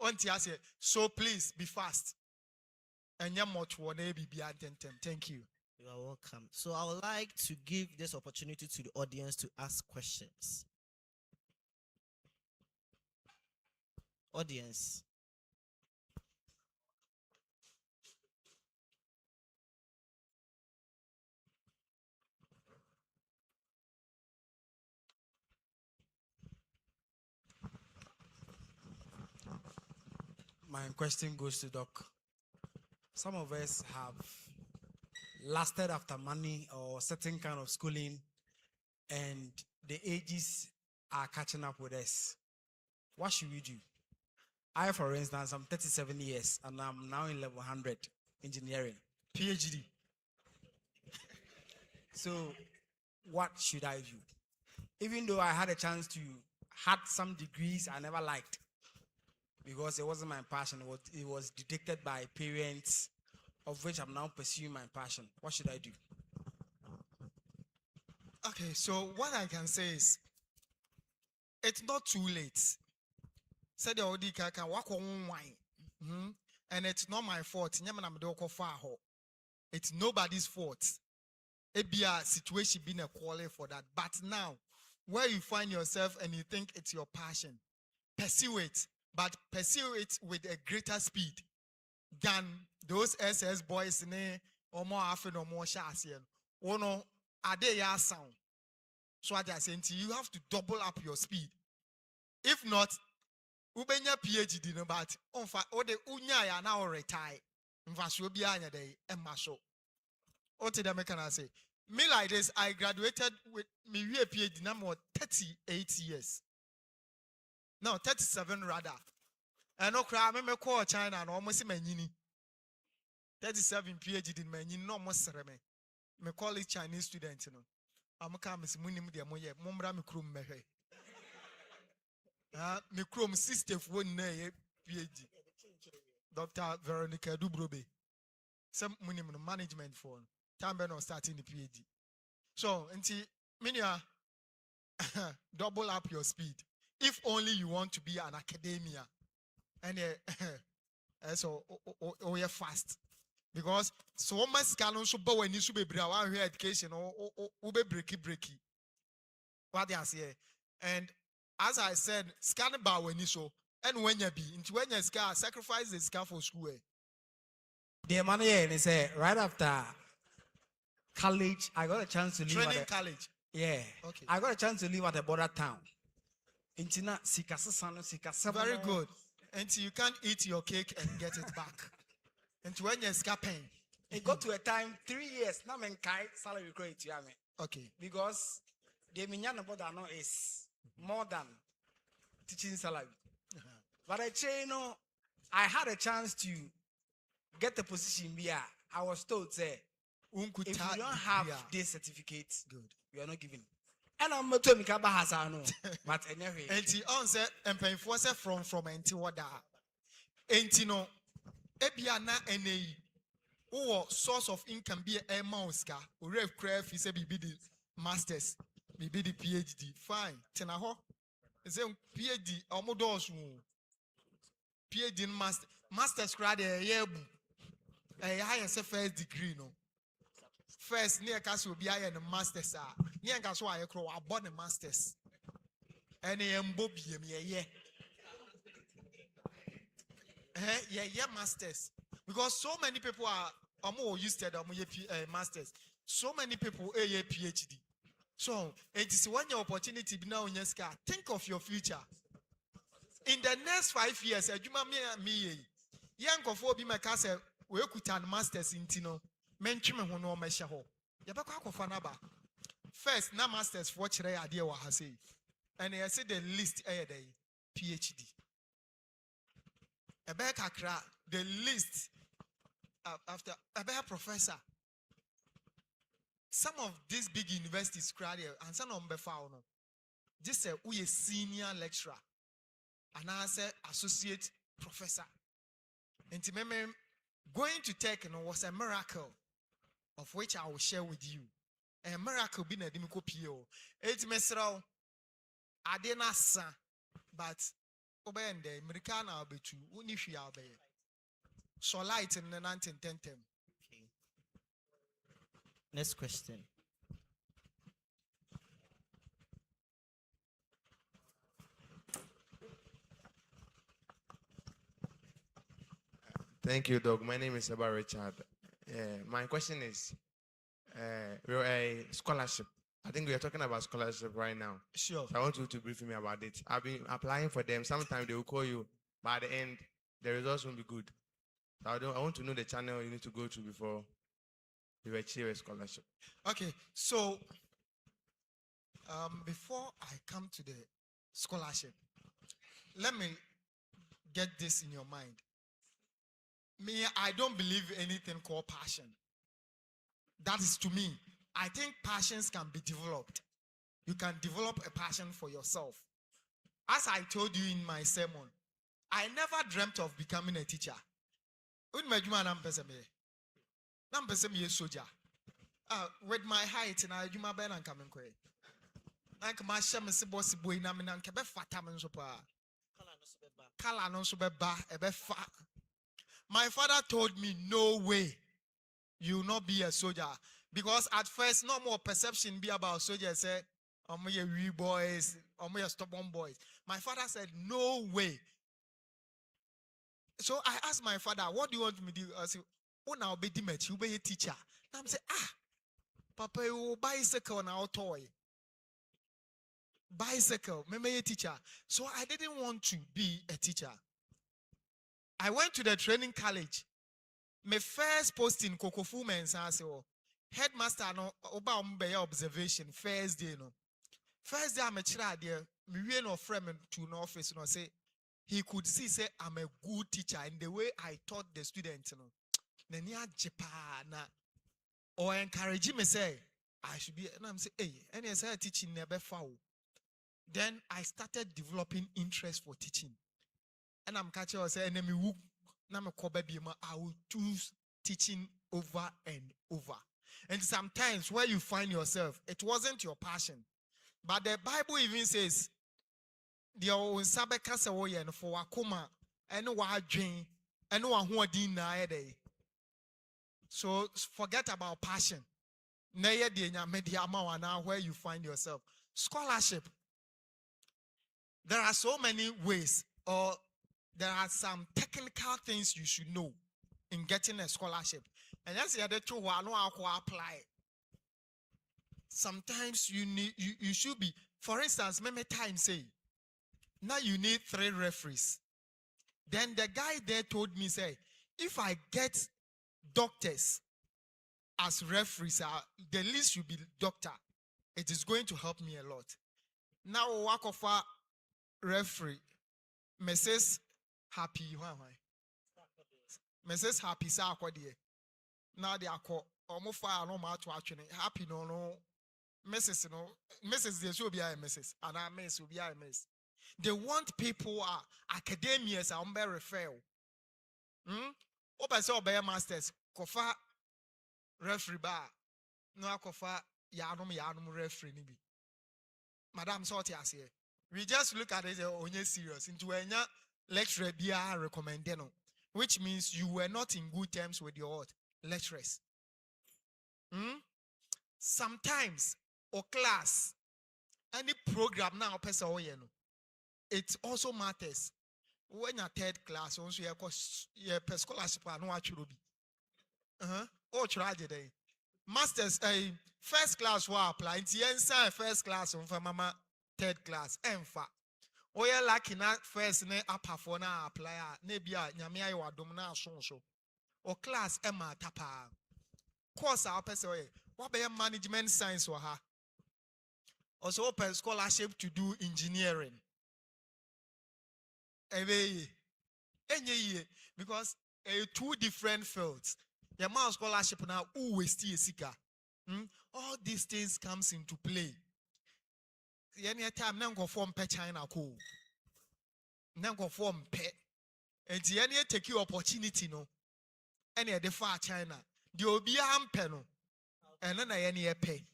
on tiasie. So please be fast. And you much one be tentem. Thank you. You are welcome. So I would like to give this opportunity to the audience to ask questions. Audience. My question goes to Doc. Some of us have lasted after money or certain kind of schooling, and the ages are catching up with us. What should we do? I, for instance, I'm 37 years and I'm now in level 100 engineering. PhD. So what should I do? Even though I had a chance to had some degrees I never liked, because it wasn't my passion. It was dictated by parents, of which I'm now pursuing my passion. What should I do? Okay, so what I can say is, it's not too late. Said the Odi Kaka walk on wine. And it's not my fault. It's nobody's fault. It be a situation being a quality for that. But now, where you find yourself and you think it's your passion, pursue it. But pursue it with a greater speed than those SS boys or more often or more shasian. Oh no, are they your sound? So what they're saying to you, you have to double up your speed. If not, ubenya PhD no but o de unya ya now retire. Mfasuo bi anya dey emaso. What did I can say? Me like this, I graduated with me PhD now more 38 years. No, 37 rather. And no cry, I call China and almost manyini. 37 PhD in manyini, no more ceremony. Me call it Chinese student, you know. I'm a camis munim de moye, mumbra me krum mehe. Me krum sister for one PhD. Dr. Veronica Dubrobe. Some munim management for time no starting the PhD. So, until minia double up your speed. If only you want to be an academia. And so you're fast. Because so much canon so but when you should be brown education or be breaky. What they are saying. And as I said, scan about when you so and when you be into when you scar sacrifice the scar for school. The money is right after college, I got a chance to live Training college. Yeah. Okay. I got a chance to live at a border town. Very good. Until you can't eat your cake and get it back. Until when you're scapping. It got to a time, 3 years, now I'm salary credit. Okay. Because the Minyana border now is more than teaching salary. But I had a chance to get the position where I was told, say, if you don't have this certificate, good, you are not giving. And I'm not talking about Hasano, but anyway. And he answered and pay for from Antiwada. Antino Ebiana NA or source of income be a mouse car, or Rev Craft is a BB masters, BB the PhD. Fine. Tenaho is a PhD almost PhD master's grad a year. A highest first degree, no. First, near Castle be I and the masters are. Near Castle, I crow about the masters. And I am Bobby, yeah. Yeah, masters. Because so many people are more USTED or masters. So many people a PhD. So it is one your opportunity now in your scar. Think of your future. In the next 5 years, adwuma me young of be my castle, we could turn masters in Tino, mention me no measure ho. Yabaka kofanaba. First, na masters for chere idea wa hase. And I said the list a day PhD. Ebeka kra the list after Ebeka professor. Some of these big universities crowd and some of them found. Just say we a senior lecturer and I say associate professor. And going to tech was a miracle of which I will share with you. A miracle being a dimiko PO. It's mesro. I didn't ask, but obeying the Americana will be true. Unifi obey. So light in the 1910. Okay. Next question. Thank you, Doug. My name is Eba Richard. My question is, we're a scholarship. I think we are talking about scholarship right now. Sure. So I want you to brief me about it. I've been applying for them. Sometimes they will call you, but at the end, the results won't be good. So I want to know the channel you need to go to before you achieve a scholarship. Okay, so before I come to the scholarship, let me get this in your mind. Me, I don't believe anything called passion. That is to me. I think passions can be developed. You can develop a passion for yourself. As I told you in my sermon, I never dreamt of becoming a teacher. With my soldier. With my height and I do my bed and coming quick. Like my shamus bossy boy namin and kebe fataman sopa. Kala non subeba ebe fa. My father told me, no way, you will not be a soldier. Because at first, no more perception be about soldiers. Say, I'm a wee boys, I'm a stubborn boys. My father said, no way. So I asked my father, what do you want me to do? I said, oh, now be the you be a teacher. And I'm saying, Papa, you bicycle now toy. Bicycle, maybe a teacher. So I didn't want to be a teacher. I went to the training college. My first posting Kokofu men's answer. Headmaster no oba umbe observation first day no. First day I'm a child there. Me no friend to no office no say he could see say I'm a good teacher in the way I taught the students no. Nani ajepa na or encourage me say I should be and I'm say hey any say teaching never foul. Then I started developing interest for teaching. And I'm catching or say enemy who na me kobe bi ma I will choose teaching over and over. And sometimes where you find yourself, it wasn't your passion. But the Bible even says, the own Sabbath and for Akuma and what dream and what who did day. So forget about passion. Where you find yourself. Scholarship. There are so many ways, or there are some technical things you should know in getting a scholarship. And that's the other two who I know how to apply. Sometimes you should be, for instance, many times say, now you need 3 referees. Then the guy there told me, say, if I get doctors as referees, the least should be doctor. It is going to help me a lot. Now work of a referee, Mrs. Happy, Mrs. Happy, now they are called almost fire no matter what happy no Mrs. No Mrs. There should be a Mrs. and I miss will be a miss. They want people who are academics and be referral. Open so be masters kofa referee bar no kofa yanum referee ni bi. Madam sorti as here. We just look at it onye serious into enya lecturer be recommended no, which means you were not in good terms with your lecturers. Sometimes or class any program now person it also matters when you're 3rd class also you per scholarship no actually be oh tragedy masters first class will apply into 1st class on for mama 3rd class emfa Oya lucky na first ne upper for na apply na bia nyame ayi wadom na asonso. O class Emma tapa. Course our person what be management science or ha. Also open scholarship to do engineering. Because two different fields. The amount scholarship now who is still sika. All these things comes into play. Any time now go form pe China ko. Now go form pe. And the any take you opportunity no. Any the far China. The obi ampe no. And then any pay.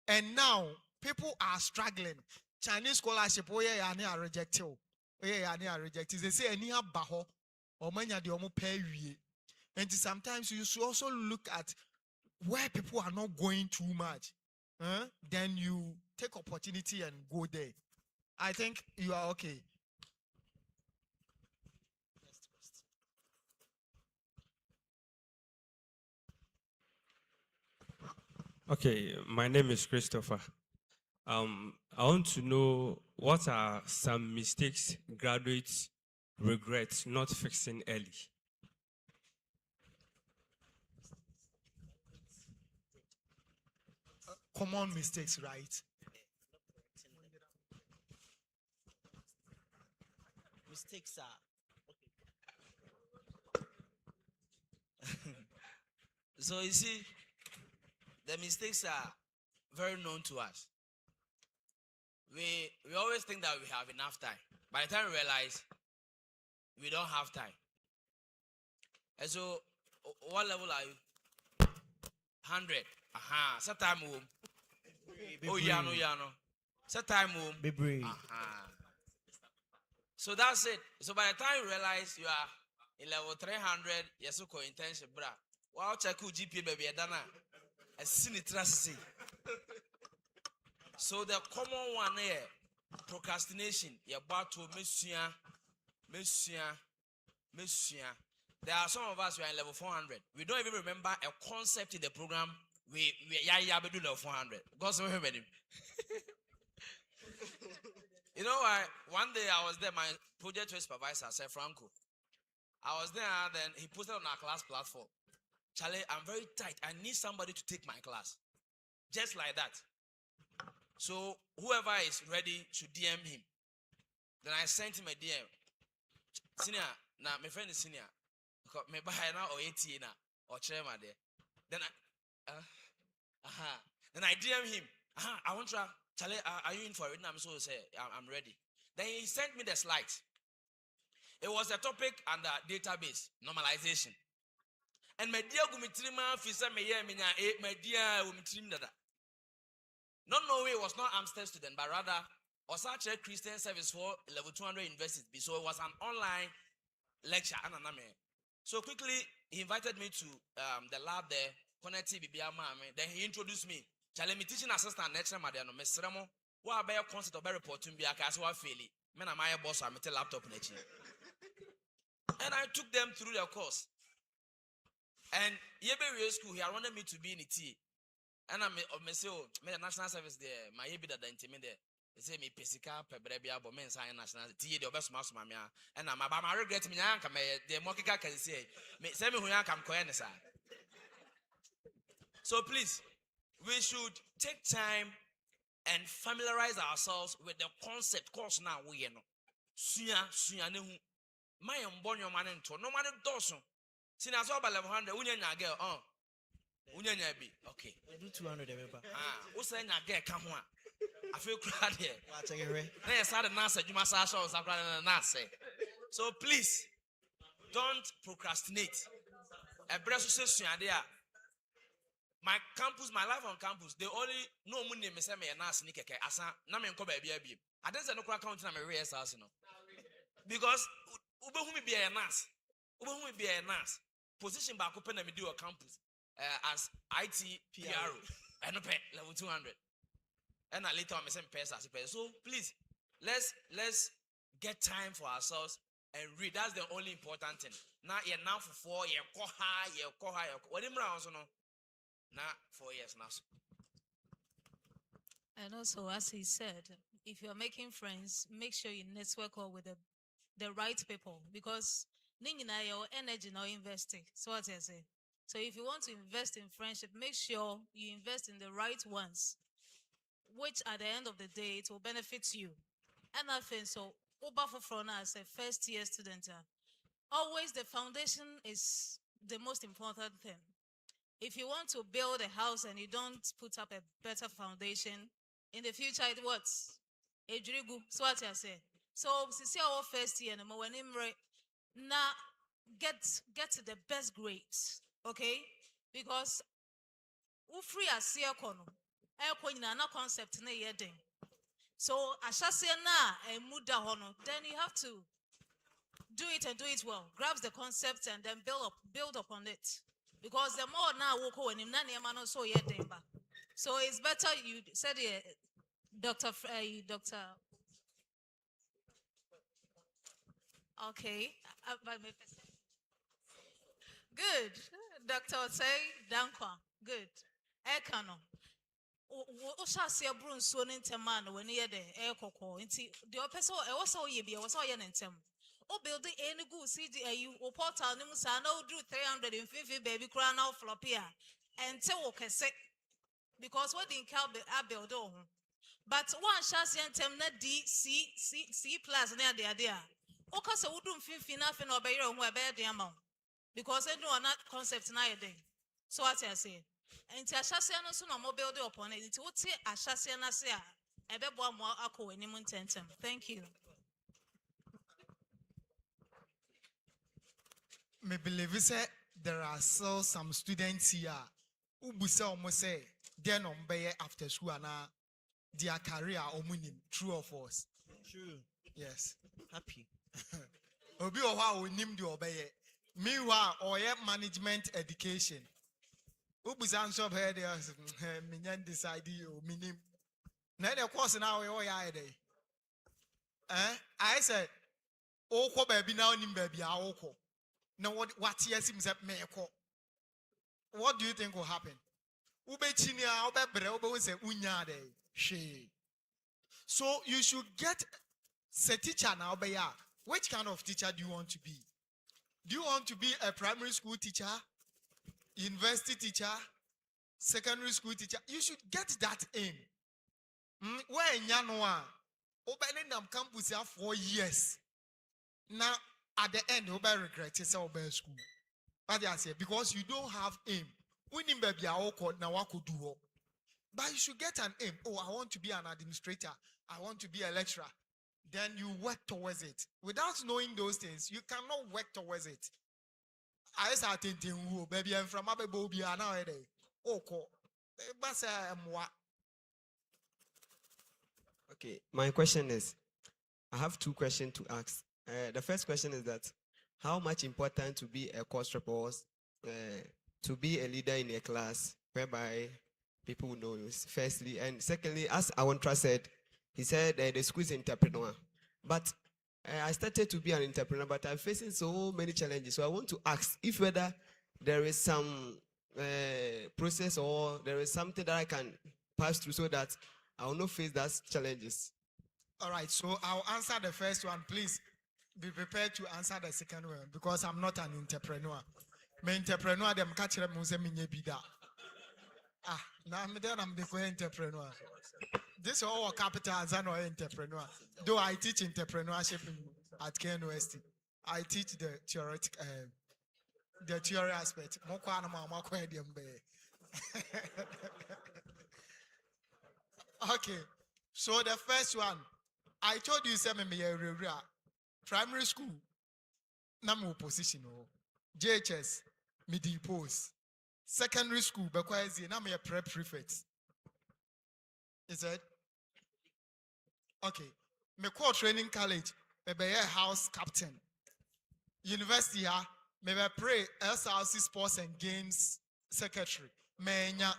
And now people are struggling. Chinese scholarship oh yeah are rejected. Oh yeah are rejected. They say any abaho or manya the omo pay we. And sometimes you should also look at where people are not going too much. Then you take opportunity and go there. I think you are okay. Okay, my name is Christopher. I want to know what are some mistakes graduates regret not fixing early. Common mistakes, right? Mistakes are So you see, the mistakes are very known to us. We always think that we have enough time. By the time we realize we don't have time. And so, what level are you? 100. Set time home. Oh, yeah, no. Set time home. be brave. So that's it. So by the time you realize you are in level 300, you're so intention, bra. Wow, check who GPA baby dana. I seen it see. So the common one here, procrastination. You're about to monsieur. There are some of us who are in level 400. We don't even remember a concept in the program. We do level 400. God so him. You know why? One day I was there, my project supervisor said, Franco. I was there, then he posted on our class platform. Charlie, I'm very tight. I need somebody to take my class. Just like that. So whoever is ready should DM him. Then I sent him a DM. Senior, now my friend is senior. Me buy now or 18 now or chairman there. Then I DM him. I want to Charlie, are you in for it? I'm so say I'm ready. Then he sent me the slides. It was a topic under database normalization. And my dear Gumitrima Fisa my dear Gumitrim Dada. Not knowing it was not AAMUSTED student, but rather was such a Christian service for level 200 university. So it was an online lecture. So quickly he invited me to the lab there, connected then he introduced me. Challenge me teaching assistant lecturer Madiano Mesremo. What about your concept of report to be a casual failure? Men are my boss, I'm a laptop next. And I took them through the course. And Yebe school, he wanted me to be in the T. And I'm a national service there. My Yebe that intimate there. They say me Pesica, Pebrebia, but men sign national T, the best mouse, mamma. And I'm about my regret me, the Mokika can say, send me who I come coenesa. So please, we should take time and familiarize ourselves with the concept. Course now we know. Suya nehu. My born your man into no man does. Since I saw about 100, unya girl. Unya be okay. Do 200 remember. What's that girl come on? I feel crowded here. Watch again. Then I started NASA. You must show us NASA. So please don't procrastinate. A breast says my campus, my life on campus, they only no money me say me na sneak asa na me nko ba bia bia. I don't say no account na me real house no. Because ube hu me be a nurse. Ube hu me be a nurse. Position back open na me do on campus as IT PRO. I no pay level 200. And later on me say pay as pay. So please let's get time for ourselves and read. That's the only important thing. Now you're now for 4 years, ko high. What do you know? Now 4 years now. And also, as he said, if you're making friends, make sure you network well with the right people, because your energy now investing. So what I say. So if you want to invest in friendship, make sure you invest in the right ones, which at the end of the day, it will benefit you. And I think so. Over for now as a first year student, always the foundation is the most important thing. If you want to build a house and you don't put up a better foundation, in the future it works. So what I say. So since our first year, now get the best grades, okay? Because free as year kono, na concept na yeding. So ashase na muda hono, then you have to do it and do it well. Grab the concept and then build upon it. Because the more now when him na so yeding ba. So it's better you said Dr. Okay. Good. Dr. Say Dankwa. Good. Ekano. Oshasi abru nsuo ne ntem a na wani ye de ekokọ nti de opese e wo so ye bia wo so ye ne ntem o build any good cd ayu o portal ne musa na o do 350 baby kura na flop here ente wo kese because what din ka build o ho but one shasi ntem na d c plus na de ade a o ka se wo do 50 na fe na obeyere ho e be de ama because e no na concept na ye den. So what I say. And Ashasian so no mobile upon it. What's it Ashasian as a bebo more ako any tentem. Thank you. Me believe say there are still some students here who say almost say then on bay after school and their career omunim. True or false? True. Yes. Happy. Obi owa onim di obeye. Meanwhile, or management education. Ubuzan shop here there minyan decide you minim. Na the course now we are day. I said, oh baby now nim baby oko. Now what yes him say meko. What do you think will happen? Ube chinia ube bre ube say unya day. She. So you should get a teacher now be ya. Which kind of teacher do you want to be? Do you want to be a primary school teacher? University teacher, secondary school teacher? You should get that aim. Where in January, opening them campus here 4 years. Now at the end, you will regret yourself by school. But I say because you don't have aim. Winning baby now what could do. But you should get an aim. Oh, I want to be an administrator. I want to be a lecturer. Then you work towards it. Without knowing those things, you cannot work towards it. I say thinking, baby, I'm from Abebobi now. Okay, my question is, I have 2 questions to ask. The first question is that, how much important to be a course report, to be a leader in a class, whereby people know you, firstly. And secondly, as Awantra said, he said the school is entrepreneur. But I started to be an entrepreneur, but I'm facing so many challenges. So I want to ask if whether there is some process or there is something that I can pass through so that I will not face those challenges. All right, so I'll answer the first one. Please be prepared to answer the second one because I'm not an entrepreneur. My entrepreneur, them catch them bida. Now I'm the entrepreneur. This is all capital as an entrepreneur. Though I teach entrepreneurship at KNUST, I teach the theory aspect. Okay, so the first one, I told you primary school, namu position, JHS, midi post. Secondary school, because I'm a prep prefect. Is it? Okay. Me call training college, maybe a house captain. University, maybe pray SRC Sports and Games Secretary. Menya,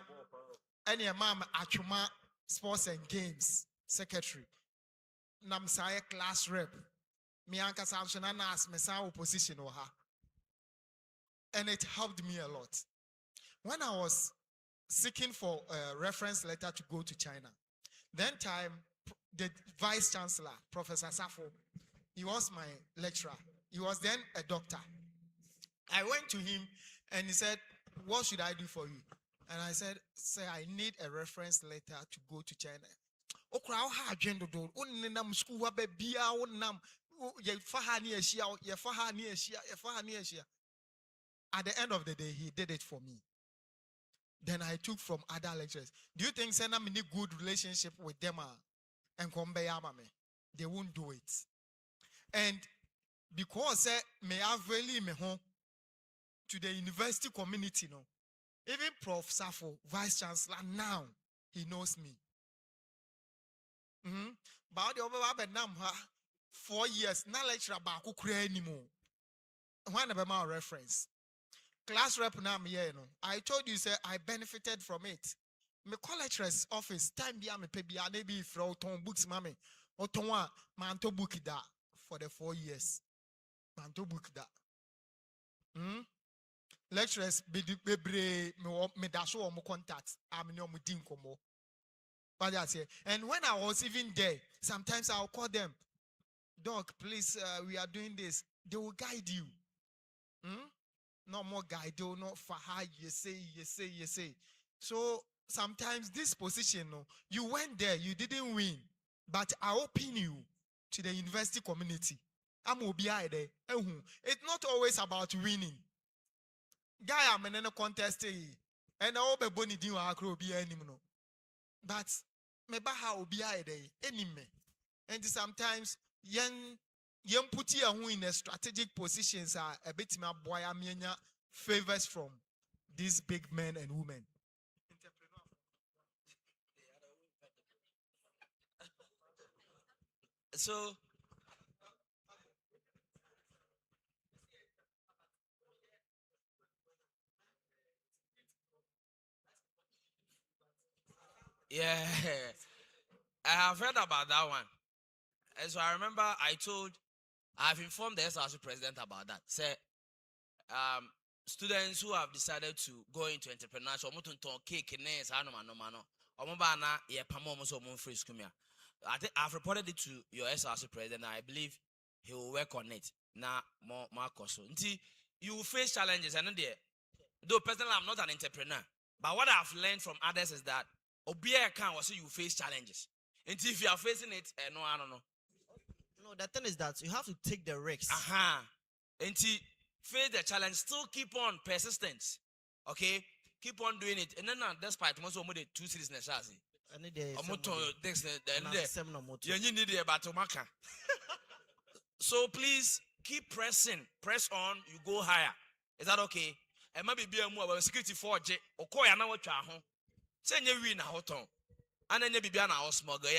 any mama Achuma Sports and Games Secretary. Namsaya class rep. Mianka Samsona Nas Mesa opposition or her. And it helped me a lot. When I was seeking for a reference letter to go to China, then time the vice chancellor, Professor Safo. He was my lecturer. He was then a doctor. I went to him and he said, "What should I do for you?" And I said, "Sir, I need a reference letter to go to China." At the end of the day, he did it for me. Then I took from other lecturers. Do you think Sena many good relationship with them and come by me? They won't do it. And because me have really me home to the university community, no. Even Prof. Safo, Vice Chancellor, now he knows me. But the over 4 years, now lecturer back anymore. One of my reference. Class rep now, I told you, sir, I benefited from it. My collector's office, time be me pay maybe for ton books, mammy, or ton manto book that for the 4 years. Manto book that. Lecturers be me dash or more contacts. I'm no dinkomo. But that's it. And when I was even there, sometimes I'll call them, "Doc, please, we are doing this." They will guide you. No more guide, they will not for how you say. So sometimes this position, no, you went there, you didn't win, but I open you to the university community. I'm there. It's not always about winning. Guy, I'm in a contest, and I hope a bonny do be anymore. But maybe how be anime. And sometimes young put you in a strategic positions are a bit more boy favors from these big men and women. So yeah, I have heard about that one. And so I remember I've informed the SRC president about that. Say, students who have decided to go into entrepreneurship, KTanoso, I think I've reported it to your SRC president. I believe he will work on it. Now, more so. You will face challenges, and though personally I'm not an entrepreneur, but what I've learned from others is that Obia can also you face challenges. And if you are facing it, no, I don't know. No, the thing is that you have to take the risks. And face the challenge, still keep on persistence. Okay? Keep on doing it. And then despite most of the 2 cities in the chassis. So please keep pressing. Press on, you go higher. Is that okay? And maybe be a more security 4J or Koya na what home. Send you win a hoton. And then you be an hour smuggler,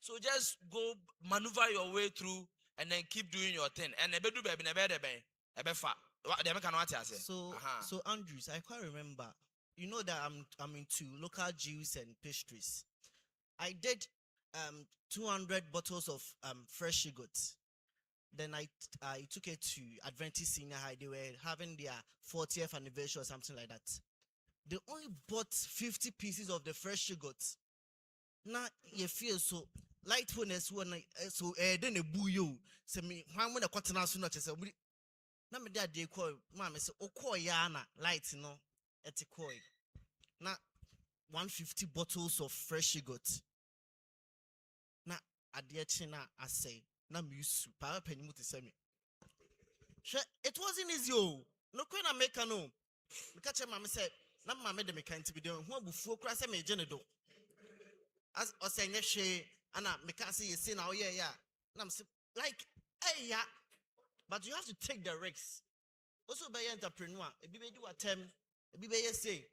so just go maneuver your way through and then keep doing your thing. And so Andrews, I quite remember. You know that I'm into local juice and pastries. I did 200 bottles of fresh yogurt. Then I took it to Adventist Senior High. They were having their 40th anniversary or something like that. They only bought 50 pieces of the fresh yogurt. Now you feel so lightfulness when so then a boo you. Say me when the KTanoso not say we. Na me dad dey call mama say okọ ya na light no eti koi. Na 150 bottles of fresh yogurt. Na adie china asay. Na me use para penny to say me. It wasn't easy oh. No queen America no. Me catch mama say na mama de me kan ti be doing who bufuo kra say me gene do. As or say she and I can't see you see now, yeah. And I'm like, hey, yeah. But you have to take the risks. Also, by entrepreneur, a baby do attempt, a baby say,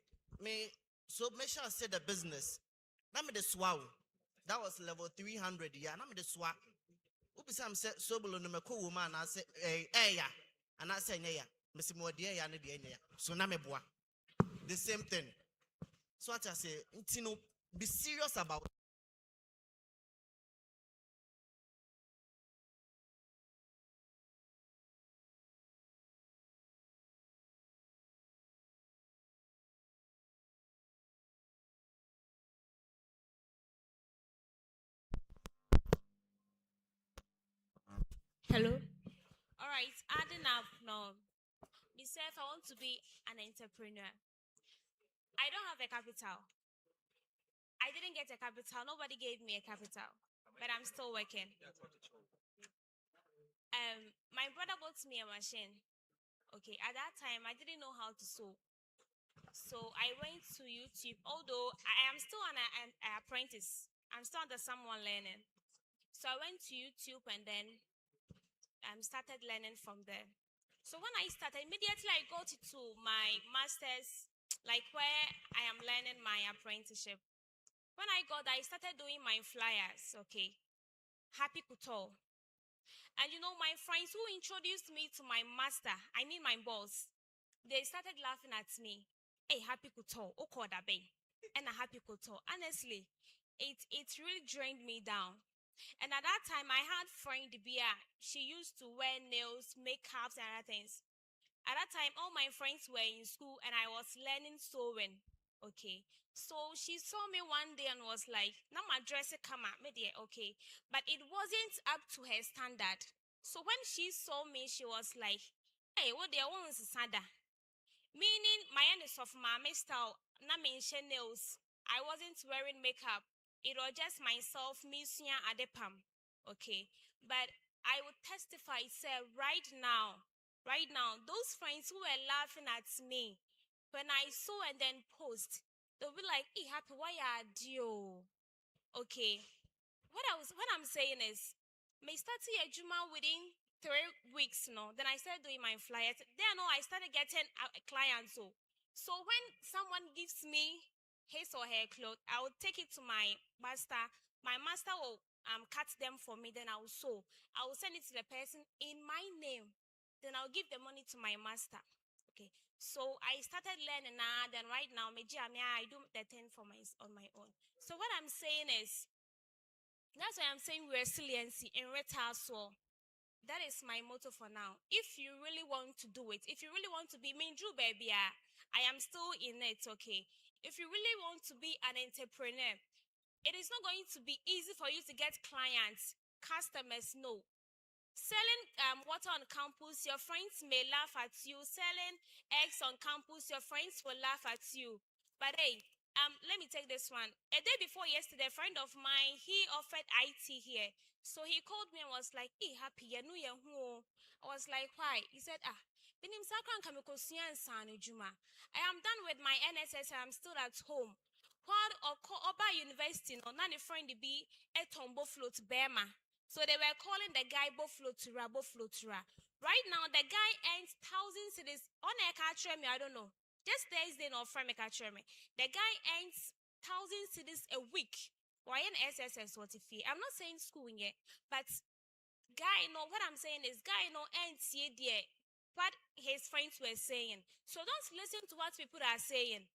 me, so make sure I say the business. Now me the swag. That was level 300, yeah. Now me the swag. Ubi Sam said, so below no cool woman, I say, hey, yeah. And I say, yeah, Missy more dear, yeah, so now me boy. The same thing. So what I say, be serious about Hello. All right. Adding up now. Myself, I want to be an entrepreneur. I don't have a capital. I didn't get a capital. Nobody gave me a capital, but I'm still working. My brother bought me a machine. Okay, at that time I didn't know how to sew, so I went to YouTube. Although I am still an apprentice, I'm still under someone learning. So I went to YouTube and then started learning from there. So when I started, immediately I got to my master's, like where I am learning my apprenticeship. When I got there, I started doing my flyers, okay. Happy Kuto. And you know, my friends who introduced me to my master, I mean my boss, they started laughing at me. Hey, Happy Kuto, Okoda Bay. And a Happy Kuto. Honestly, it really drained me down. And at that time, I had friend Bia. She used to wear nails, makeups, and other things. At that time, all my friends were in school, and I was learning sewing. Okay, so she saw me one day and was like, "Now my dress come out, okay," but it wasn't up to her standard. So when she saw me, she was like, "Hey, what they want is sada." Meaning, my end is of my style, not mention nails. I wasn't wearing makeup. It was just myself, Misia Adepam. Okay. But I would testify, say, right now, those friends who were laughing at me, when I saw and then post, they'll be like, hey, happy, why are you? Okay. What I'm saying is, may start a Juma within 3 weeks, then I started doing my flyers. Then I started getting clients. So when someone gives me his or her clothes, I will take it to my master. My master will cut them for me. Then I will sew. I will send it to the person in my name. Then I'll give the money to my master. Okay. So I started learning now. Then right now, I do the thing on my own. So what I'm saying is, that's why I'm saying resiliency and retasol. That is my motto for now. If you really want to do it, if you really want to be Minju baby, I am still in it, okay. If you really want to be an entrepreneur, it is not going to be easy for you to get clients, customers, no. Selling water on campus, your friends may laugh at you. Selling eggs on campus, your friends will laugh at you. But hey, let me take this one. A day before yesterday, a friend of mine, he offered IT here. So he called me and was like, hey, happy, you know you're home. I was like, why? He said, I am done with my NSS and I'm still at home. While Oba University, no, not a friend to be a tombo float Bema. So they were calling the guy Boflotura. Right now, the guy earns 1,000 cities on a catcher me, I don't know. Just Thursday no from a catcher me. The guy earns 1,000 cities a week. Why an SSS what if he? I'm not saying school yet, but guy, no, what I'm saying is guy no earns here what his friends were saying. So don't listen to what people are saying.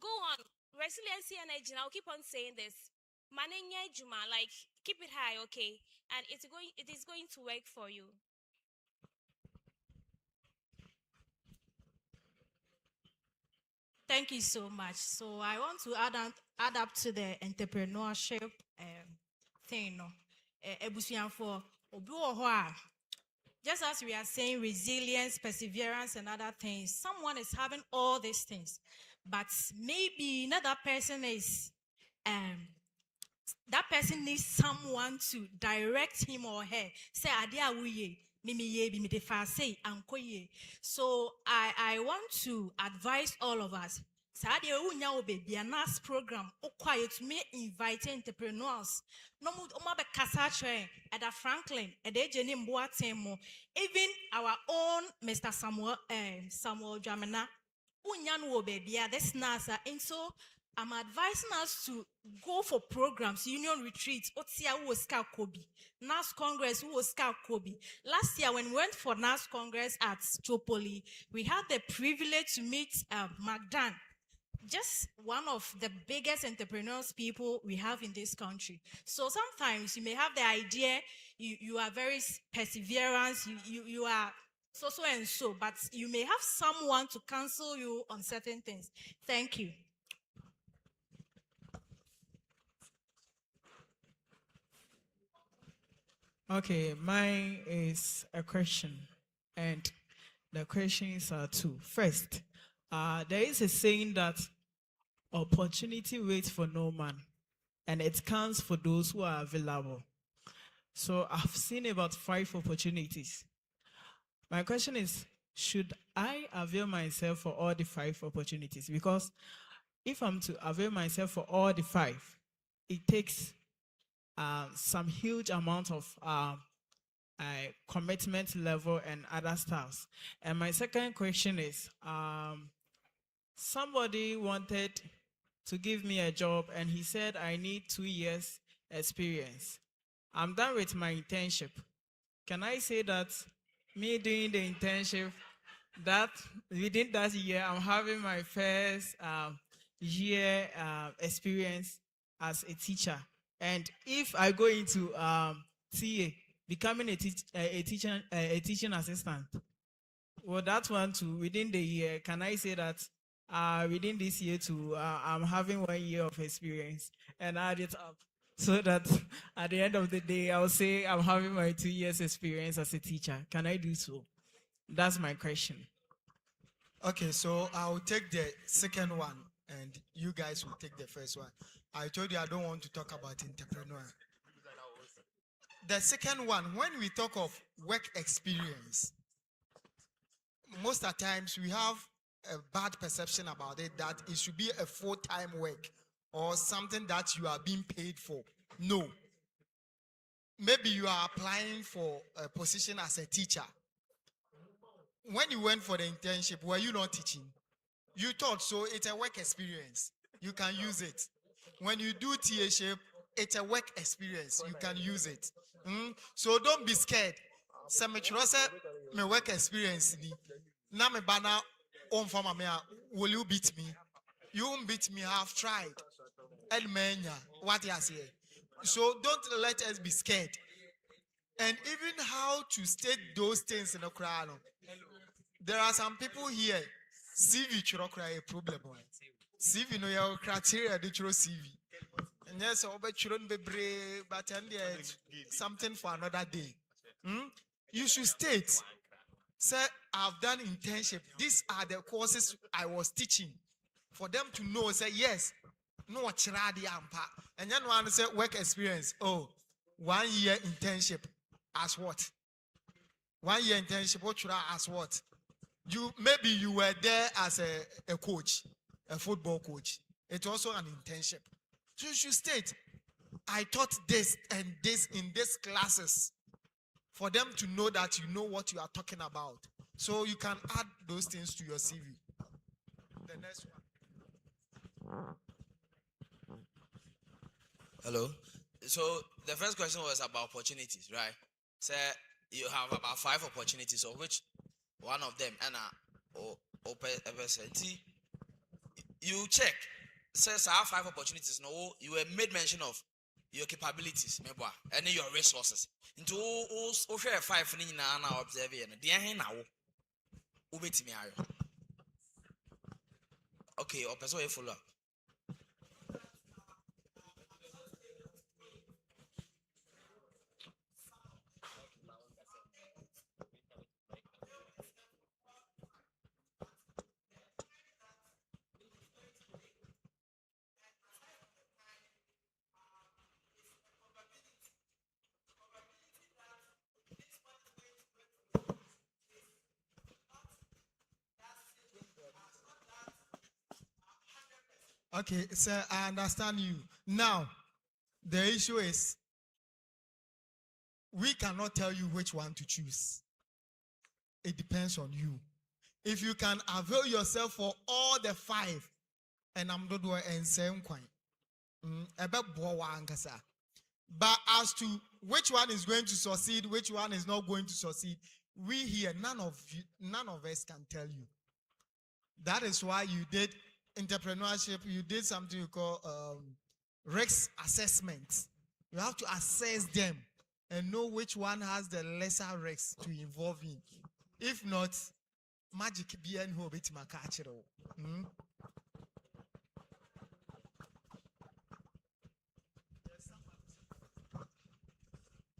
Go on. Resiliency energy. I'll keep on saying this. Manenya Juma, like keep it high, okay? And it is going to work for you. Thank you so much. So I want to add up to the entrepreneurship thing. No, for just as we are saying resilience, perseverance, and other things, someone is having all these things, but maybe another person is that person needs someone to direct him or her. Say, so I want to advise all of us. A NAAS program, quiet me invite entrepreneurs. No more at a Franklin, at even our own Mr. Samuel Jamina. This NASA, and so I'm advising us to go for programs, union retreats. Otsia who was Scout Kobe, NAS Congress who was Scout Kobe. Last year, when we went for NAS Congress at Chopoli, we had the privilege to meet Magdan, just one of the biggest entrepreneurs people we have in this country. So sometimes you may have the idea, you are very perseverance, you are so and so, but you may have someone to counsel you on certain things. Thank you. Okay, mine is a question, and the questions are two. First, there is a saying that opportunity waits for no man, and it counts for those who are available. So I've seen about 5 opportunities. My question is, should I avail myself for all the 5 opportunities? Because if I'm to avail myself for all the 5, it takes some huge amount of commitment level and other stuffs. And my second question is, somebody wanted to give me a job and he said I need 2 years experience. I'm done with my internship. Can I say that me doing the internship, that within that year I'm having my first year experience as a teacher? And if I go into TA, becoming a teaching assistant, well, that one too, within the year, can I say that within this year too, I'm having 1 year of experience and add it up so that at the end of the day, I'll say I'm having my 2 years experience as a teacher. Can I do so? That's my question. Okay, so I'll take the second one, and you guys will take the first one. I told you I don't want to talk about entrepreneur. The second one, when we talk of work experience, most of the times we have a bad perception about it that it should be a full-time work or something that you are being paid for. No. Maybe you are applying for a position as a teacher. When you went for the internship, were you not teaching? You thought so. It's a work experience. You can use it. When you do TA shape, it's a work experience. You can use it. So don't be scared. My work experience. Now me bana on for my will you beat me? You won't beat me. I've tried. Edmenya, what you say? So don't let us be scared. And even how to state those things in the Quran. There are some people here. CV churokra a problem. CV no your criteria de churo CV. And yes, obe churon be brave, but and something for another day. You should state. Say, I've done internship. These are the courses I was teaching. For them to know, say, yes, no chiradi ampa. And then one say work experience. Oh, 1 year internship. As what? 1 year internship, what should I as what? Maybe you were there as a coach, a football coach. It's also an internship. So you should state, I taught this and this in these classes for them to know that you know what you are talking about. So you can add those things to your CV. The next one. Hello. So the first question was about opportunities, right? So you have about 5 opportunities, of which one of them and you check. Says I have 5 opportunities. No, you were made mention of your capabilities, and your resources. Into all share 5 now observe now. Okay, or person follow up. Okay, sir, I understand you. Now, the issue is we cannot tell you which one to choose. It depends on you. If you can avail yourself for all the 5, and I'm not doing and same coin. But as to which one is going to succeed, which one is not going to succeed, we here, none of us can tell you. That is why you did entrepreneurship, you did something you call risk assessment. You have to assess them and know which one has the lesser risk to involve in. If not, magic be and hope it makachero.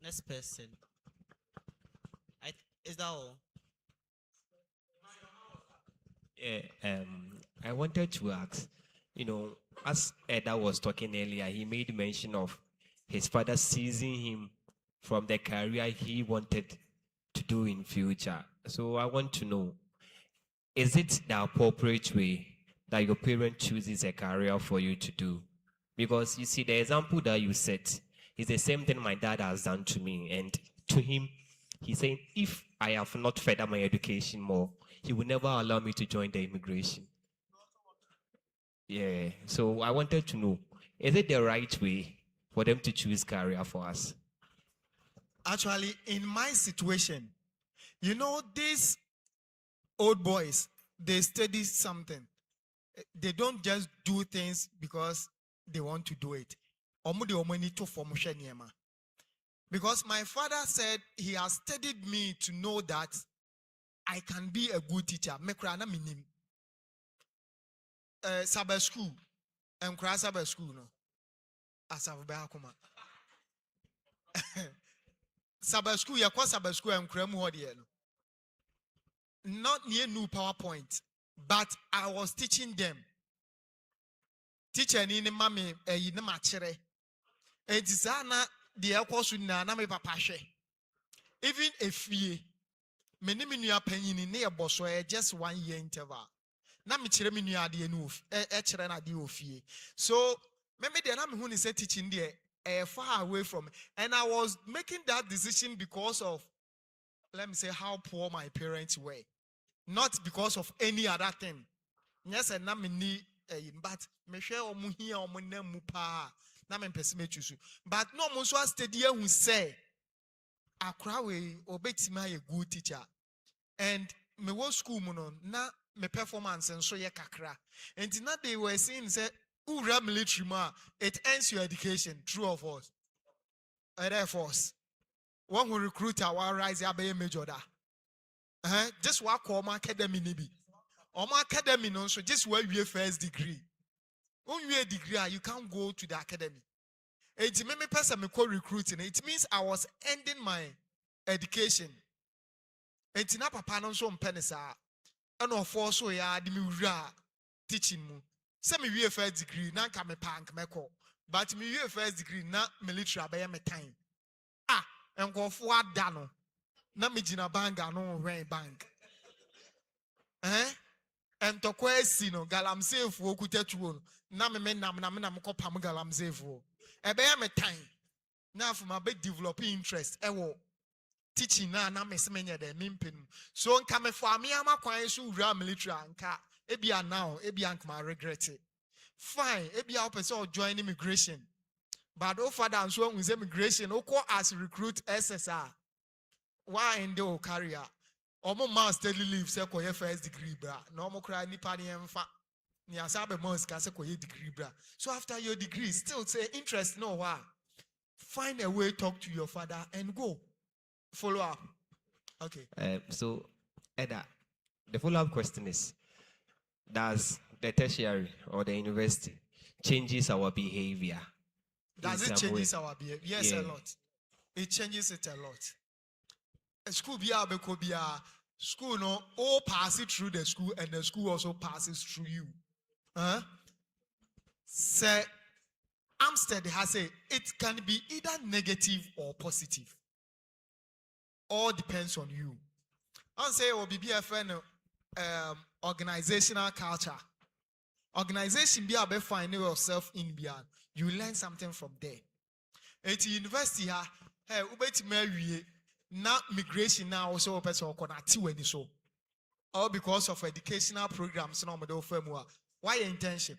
Next person. Is that all? Yeah, I wanted to ask, as Eda was talking earlier, he made mention of his father seizing him from the career he wanted to do in future. So I want to know, is it the appropriate way that your parent chooses a career for you to do? Because you see, the example that you set is the same thing my dad has done to me. And to him, he's saying, if I have not furthered my education more, he will never allow me to join the immigration. Yeah, so I wanted to know, is it the right way for them to choose career for us? Actually, in my situation, these old boys, they study something. They don't just do things because they want to do it. Because my father said he has studied me to know that I can be a good teacher. Sabbath school, Sabbath school, no. Sabbath school, Sabbath school, not near new PowerPoint, but I was teaching them. Teacher in mommy in the machere. It's ana the aircourse na me papa even if ye many minua penny near boss just 1 year interval. Na me chere minua de no chere na de ofie. So maybe the na me who is teaching there far away from, and I was making that decision because of, let me say, how poor my parents were, not because of any other thing. Yes, and na me ni but me share omu here omu na mu pa na me pese me choose. But no mo so study who say Akwaaba we obetima a good teacher, and me was school mo no na me performance and so ye kakra, and na they were saying say ura military ma it ends your education. True of us, Air Force one who recruit our rise abe major da just work on my academy nibi on my academy no so just where you first degree. When you a degree, you can't go to the academy. It made me person me call recruiting. It means I was ending my education. It's not papa no so penisa. And of course, so ya di me teaching mu. Say me we first degree, na ka me pank me call. But me we first degree na military abaya me time. And go for dano. Na me jina banga no rain bank. And to kwesi no galamsey fu okutetuo na me nam ko pam galamsey fu e be ya me time na for my big developing interest wo teaching na me se menye de mimpin. So nka me for me ama kwan so wura military anka e bia now e bia nka ma regret it. Fine, e bia person join immigration, but o father so when immigration o call as recruit SSR why in the career omo master leave say ko first degree bra no mo cry nipa ne emfa ni asabe months ka say ko degree bra. So after your degree still say interest no why find a way, talk to your father and go follow up. Okay. So Eda, the follow-up question is, does the tertiary or the university changes our behavior? Does it changes our behavior? Yes, Yeah. a lot. It changes it a lot. School school no all pass it through the school, and the school also passes through you. Say AAMUSTED has a it can be either negative or positive. All depends on you. I say or BBFN organizational culture. Organization be able find yourself in beyond. You learn something from there. At university hey ubeti marry na migration now also person connect when so. All because of educational programs no mo offer mu. Why internship?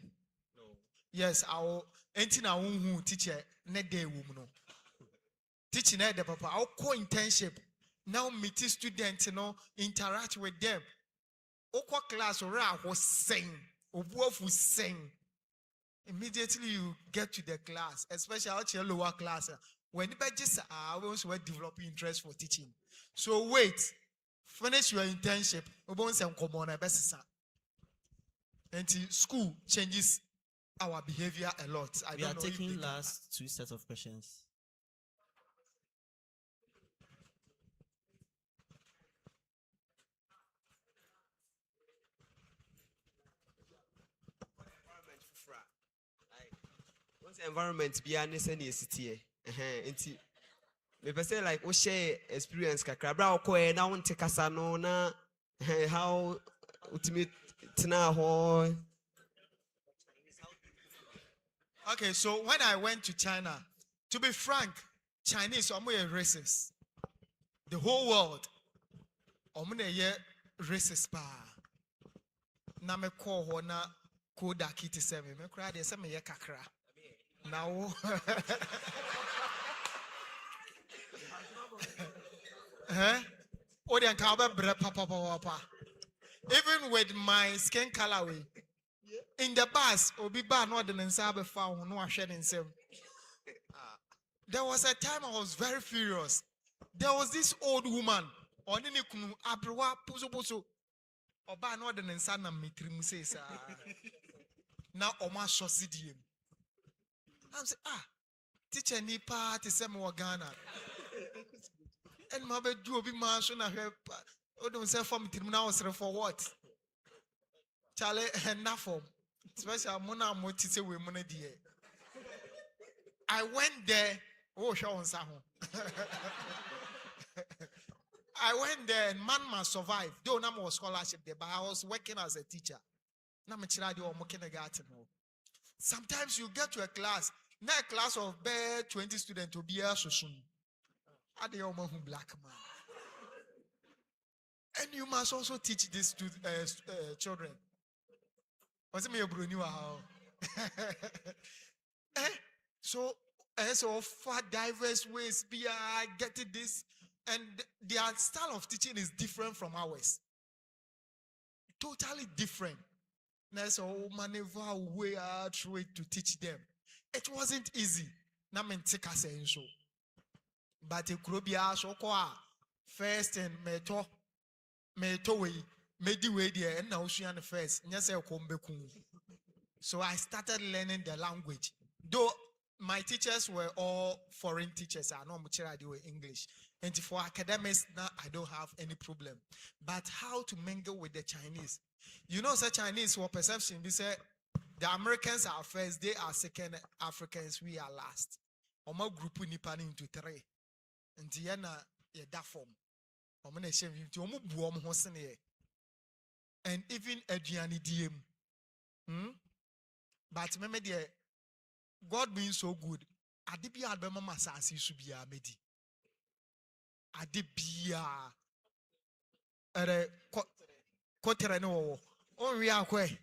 No. Yes, our entina who teacher ne day woman. Teaching the papa our co-internship. Now meet students, interact with them. Okwa class or was sing, or sing. Immediately you get to the class, especially out your lower class. When the badges are always developing interest for teaching. So wait, finish your internship. And school changes our behavior a lot. We are taking last 2 sets of questions. environment be a necessary city. Inti. Me say like we share experience kakra. Bra okoe na wonte kasa no na how ultimate tina ho. Okay, so when I went to China, to be frank, Chinese are racist. The whole world, racist pa. Na me call ho na koda kiti se me kra de se me ye kakra. Now Odi an ka bre papa. Even with my skin colorway, in the bus, obi ba no de nsa be fa ho no ahwe ne nsem. There was a time I was very furious. There was this old woman, oni ne kunu abrewa puso. Oba no de nsa na metrim say sa. Na oma shosidiem. I'm say teacher ni pa te se me Ghana. And my bed do be man so na hwe don't say for metrim na was for what? Chale enough form. Especially mona moti say we money die. I went there. Oh, show on Saho. I went there and man must survive. Though no more scholarship there, but I was working as a teacher. Sometimes you get to a class, not a class of 20 students to be a soon. Are they all black man? And you must also teach this to children. What's me so far diverse ways be getting this, and their style of teaching is different from ours. Totally different. There's a maneuver way through it to teach them. It wasn't easy. Na mentika saying so. But it could be so first and meto way medi way there and now she and first. So I started learning the language. Though my teachers were all foreign teachers. I know much I do English. And for academics, now I don't have any problem. But how to mingle with the Chinese? You know, the Chinese, what perception, we say the Americans are first, they are second, Africans, we are last. Oma group nipa into three. And Diana, that form. And even Adriani DM. But remember, God being so good, Adibia Albema Masasi should be a medi. Adibia Koterano, on Riakwe.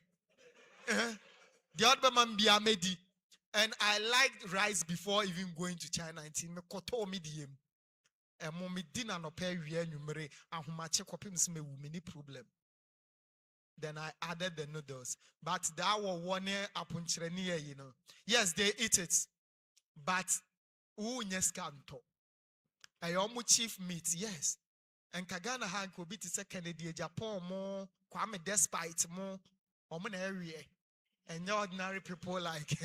The Albema be a medi. And I liked rice before even going to China. And me koto medium. And mommy dinner no pay we numere. And who much copim me many problem. Then I added the noodles. But that was 1 year upon Chrenia, you know. Yes, they eat it. But who nyeskanto? Ayomu chief meat, yes. And Kagana Han could be to second the Japan more, Kwame despite more, Omen area. And ordinary people like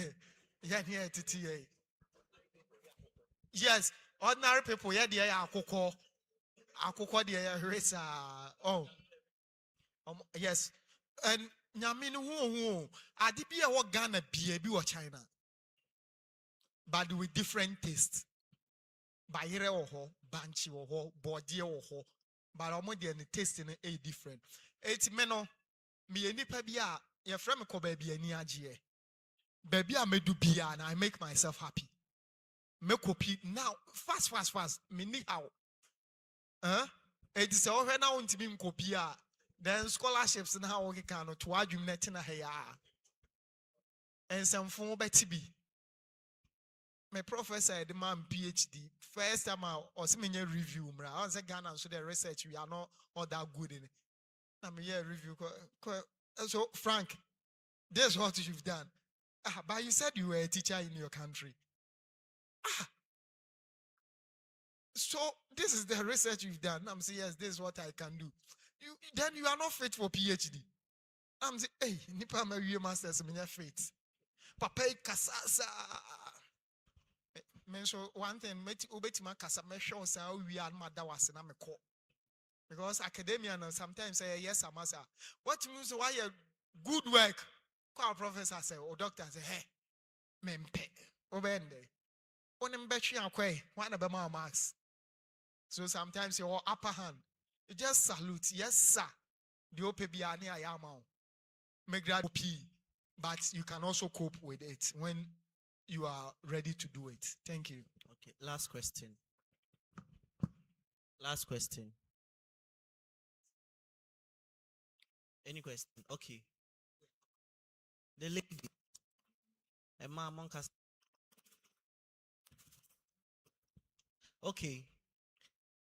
yes, ordinary people, yeah, they are Akoko, they are yes. And Nyaminu who Adibia wa Ghana be or China. But with different tastes. Bayere oho, banchi oho, body oho. But almost the taste in a different. It's meno me any pabia, your friend ko baby any agie. Baby I may do bia and I make myself happy. Me copy now fast. Me ni how. It is all now to be copia. Then scholarships and how we can to argue net in a hair. And some form Betty B. My professor demand PhD. First time I was in a review. I was a Ghana, so the research we are not all that good in it. I'm here review. So Frank, this is what you've done. But you said you were a teacher in your country. So this is the research you've done. I'm saying yes, this is what I can do. Then you are not fit for PhD. I'm saying, hey, nipa ma wie masters me fit. Papa kasasa. Mention one thing, obetima kasa me show say we are mother was na me call. Because academia sometimes say yes, amasa. What means why good work? Call professor say or doctor say, hey, mempe. Obende. Onem betri akwe. One of them marks. So sometimes your upper hand. You just salute. Yes, sir. The OPBA ni ayama. But you can also cope with it when you are ready to do it. Thank you. Okay, last question. Last question. Any question? Okay. The lady. Emma Monkas. Okay.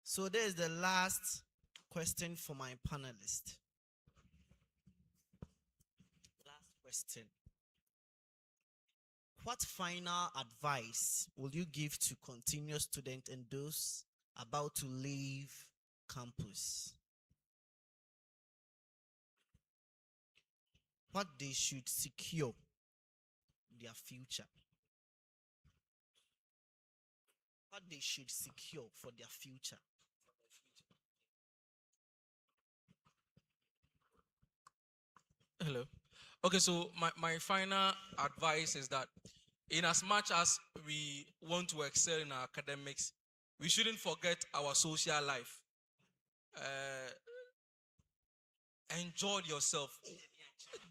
So there is the last question for my panelist. Last question. What final advice will you give to continuous students and those about to leave campus? What they should secure their future? What they should secure for their future? Hello. Okay, so my final advice is that in as much as we want to excel in our academics, we shouldn't forget our social life. Enjoy yourself.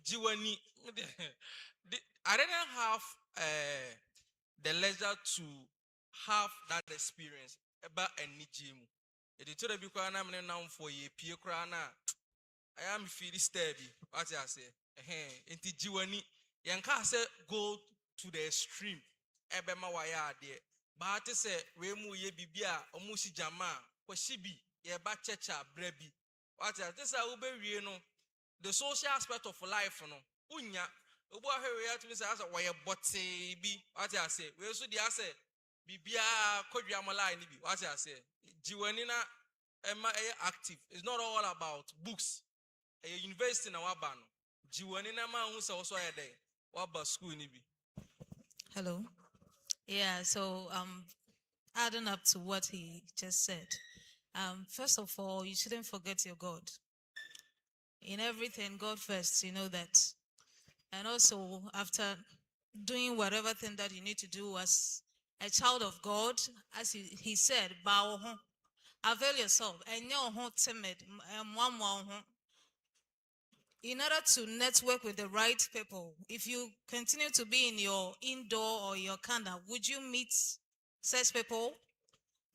Jiwani, I didn't have the leisure to have that experience about any gym. It told me I'm now for a peer crana. I am feeling steady. What I say? Inti jiwani. Yanka say go to the extreme. Ebema waya there. But I say we mu ye bibia omusi jama. Kwashibi ye ba checha brebi. What I this I ube no. The social aspect of life no. Unya. Ubo here to me say why bote bi. What I say? We also the say bibia kodri amala ni bi. What I say? Jiwani na Emma active. It's not all about books. A university na wabano. Jiwani na ma unsa also a day. Waba school ni bi. Hello. Yeah, so adding up to what he just said. First of all, you shouldn't forget your God. In everything, God first, you know that. And also, after doing whatever thing that you need to do as a child of God, as he said, bow, avail yourself, and you're timid, in order to network with the right people. If you continue to be in your indoor or your kanda, would you meet such people?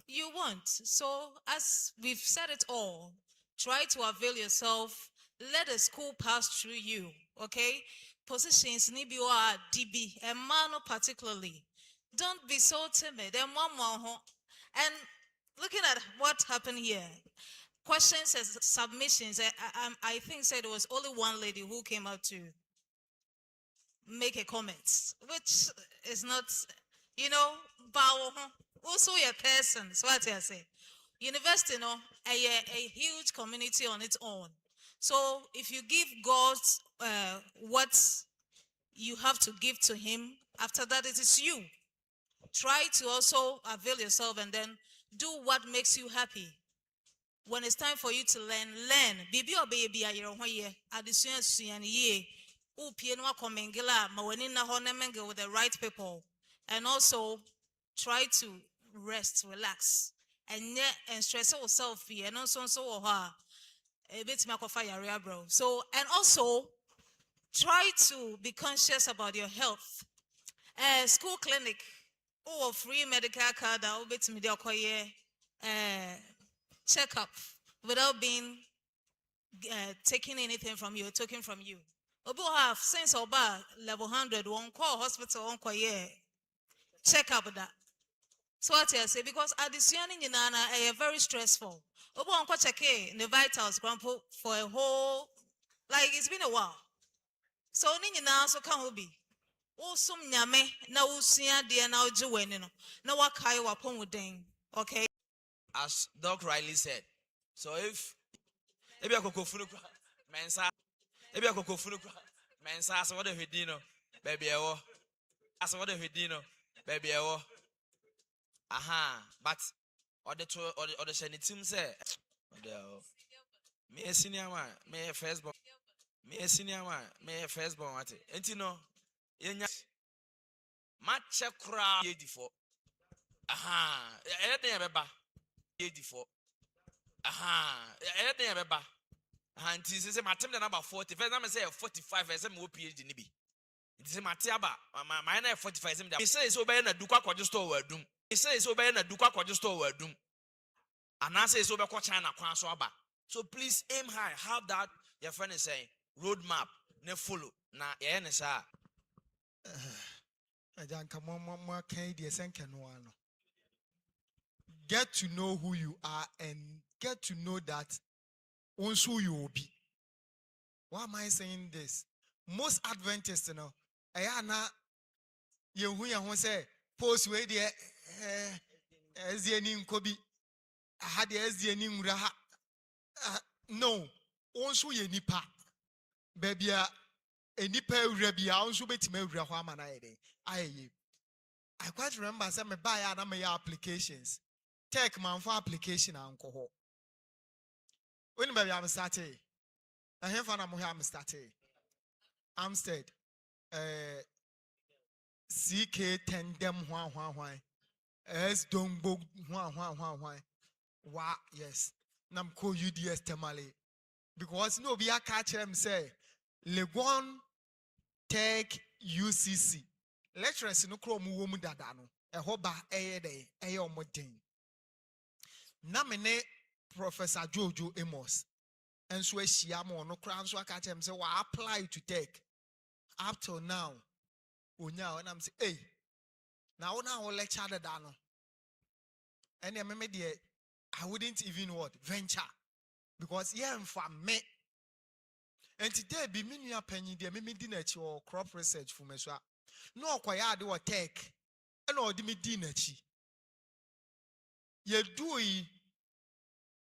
You won't. So as we've said it all, try to avail yourself. Let the school pass through you, okay? Positions, NIBIOA, DB, and Mano particularly. Don't be so timid. And looking at what happened here, questions and submissions, I think said it was only one lady who came out to make a comment, which is not, also a person. So what I say, university, a huge community on its own. So if you give God what you have to give to Him, after that it is you. Try to also avail yourself and then do what makes you happy. When it's time for you to learn. Bibi obeyebi ayero hoye adesua suan ye. Upie no akomengela ma wani na ho na menge with the right people. And also try to rest, relax. And stress yourself be and also a bit fire, bro. So and also try to be conscious about your health. School clinic or free medical card that will be to me check-up without being taking anything from you, taken from you. Obi have sense of level 100 one call hospital one call check-up that. So what I say, because at this yearning in Nana very stressful. Obi one check the vitals grandpa for a whole it's been a while. So now so can be. Also nyame na usia de na oje wani no na wakai wapon wuden. Okay. As Doc Riley said, so if ebi akokofunu mensa ebi akokofunu mensa so what the hedino baby ewo as what the hedino baby ewo aha but or the shani team say me senior man me first born me senior man me first born what entino yenya match kura ye difo. Aha, anything ebeba ye difo. Aha, anything ebeba. And he says, my time number 40. First time I say 45, I say more PhD nibi. It is my tiaba, my 45. He says, so by na duka kwa just over doom. He says, so by na duka kwa just over doom. And I say, so by kwa China kwa swaba. So please aim high. Have that, your friend is saying, roadmap, ne follow. Na yenesa. Get to know who you are and get to know that once who you will be. Why am I saying this? Most Adventists, you know, you say post where the SDN Kobe had the SDN Raha. No, once we nipa, baby, a nipa rebia, also bet me Rahman. I quite remember some buy and my applications. Take man for application and alcohol. When baby I'm starting, I have an I'm starting. AAMUSTED, CK10 S don't go why yes. Nam ko UDS temale because no be a catch them say Legon Tech UCC lecturers no kro mu womu dada no ehoba day modern. Namene Professor Jojo Amos and so shiamo no crown so catch him say wa apply to take up till now. Unya and I'm say hey now lecture the dano. And I wouldn't even venture because yeah, for me. And today be many a penny, dear, me dinner or crop research for me. No, quite do a take and all the me dinner. Ye do ye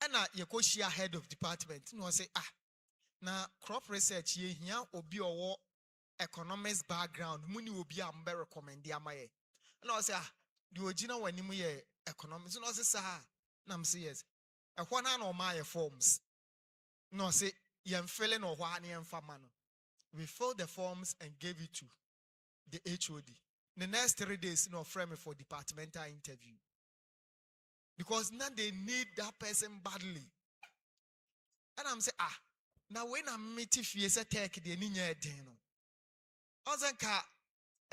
and ye go share head of department. No, say now crop research ye here or be or economics background. Money will be a better recommend the amaye. And I say do you know when you economics? No, say nam say yes. A one or my forms. No, say yam filling or one yam famano. We filled the forms and gave it to the HOD. The next 3 days, frame me for departmental interview. Because now they need that person badly. And I'm saying, now when I'm meeting you, say take the ninya deno. Ozanka,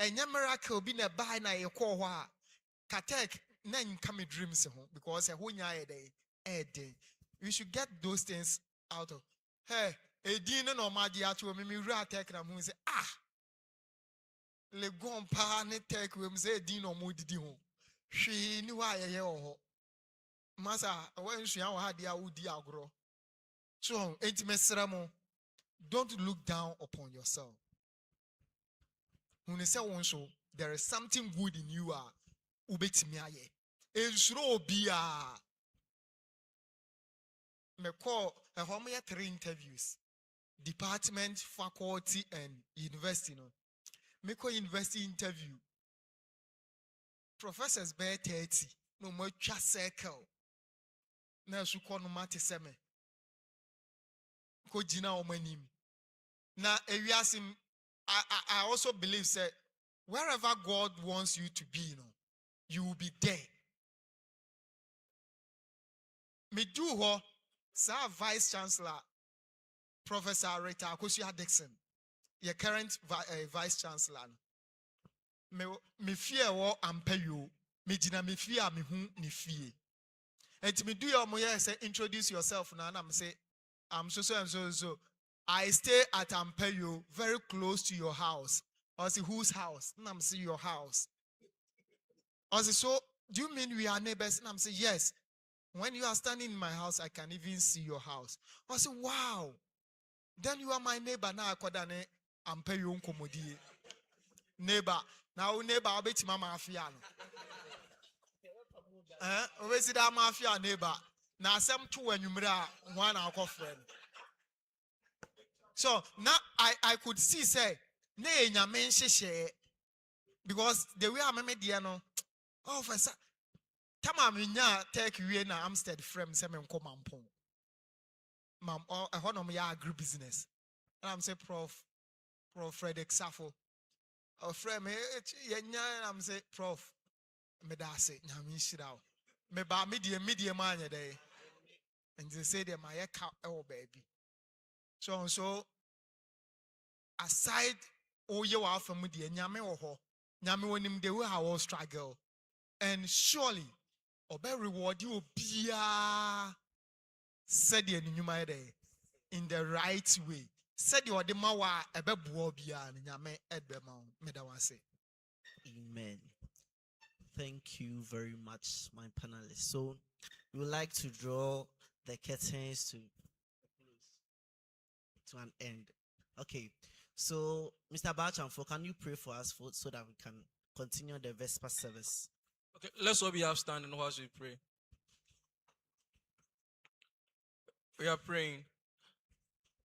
a miracle being a buy na yeko wa. Ka take nine come dreams because a whole day. We should get those things out of. Hey, a dinner no magia to me take them who say, le gon pa ne take we say dino mudidi ho. She knew why Masa, when she had the Audi agro. So, intimacy, don't look down upon yourself. When you say one show, there is something good in you. Ubetimiaye. Enshrobia. Me call a home 3 interviews. Department, faculty, and university. Me call university interview. Professors bear 30. No more just circle. Now she call no matter seme. Ko jina omanim. Now I also believe say wherever God wants you to be, you will be there. Me do ho, Sir Vice Chancellor Professor Rita Akosia Dixon, your current Vice Chancellor. Me fear wo ampe you. Me jina me fear me hu ni fie. And me do your moya say introduce yourself now. And I'm say I'm so. I stay at Ampeyo, very close to your house. I say whose house? And I'm say your house. I say so. Do you mean we are neighbors? And I'm say yes. When you are standing in my house, I can even see your house. I say wow. Then you are my neighbor now. I call that Ampeyo Nkomodi. Neighbor. Now neighbor, I bet mama afia. We see that mafia neighbor. Now some two when you one our friend. So now I could see say ne nyame share because the way I made the no oh for sa tama minya take we na AAMUSTED frame say me nko mampon mam I hono me ya agri business and I'm say prof Frederick Safo a friend me yenya am say prof me da say nyame shira wo me ba media man day and they say them my ka e baby so aside oye wa afam de nyame wo ho nyame wonim de we how struggle and surely obe reward you obia said the nyuma day in the right way said you the ma wa ebe buo bia nyame edbe ma me da wan say Amen. Thank you very much, my panelists. So we would like to draw the curtains to an end. Okay. So, Mr. Bachanfo, can you pray for us so that we can continue the Vesper service? Okay, let's all be upstanding whilst we pray. We are praying.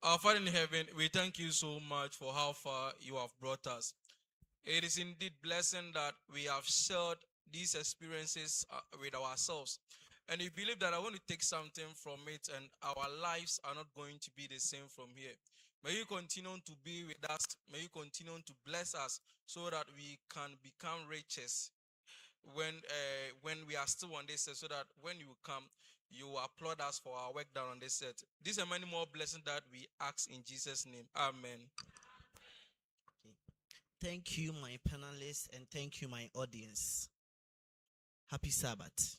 Our Father in heaven, we thank you so much for how far you have brought us. It is indeed blessing that we have shared these experiences with ourselves. And we believe that I want to take something from it and our lives are not going to be the same from here. May you continue to be with us. May you continue to bless us so that we can become riches when we are still on this set, so that when you come, you applaud us for our work done on this set. These are many more blessings that we ask in Jesus' name. Amen. Thank you, my panelists, and thank you, my audience. Happy Sabbath.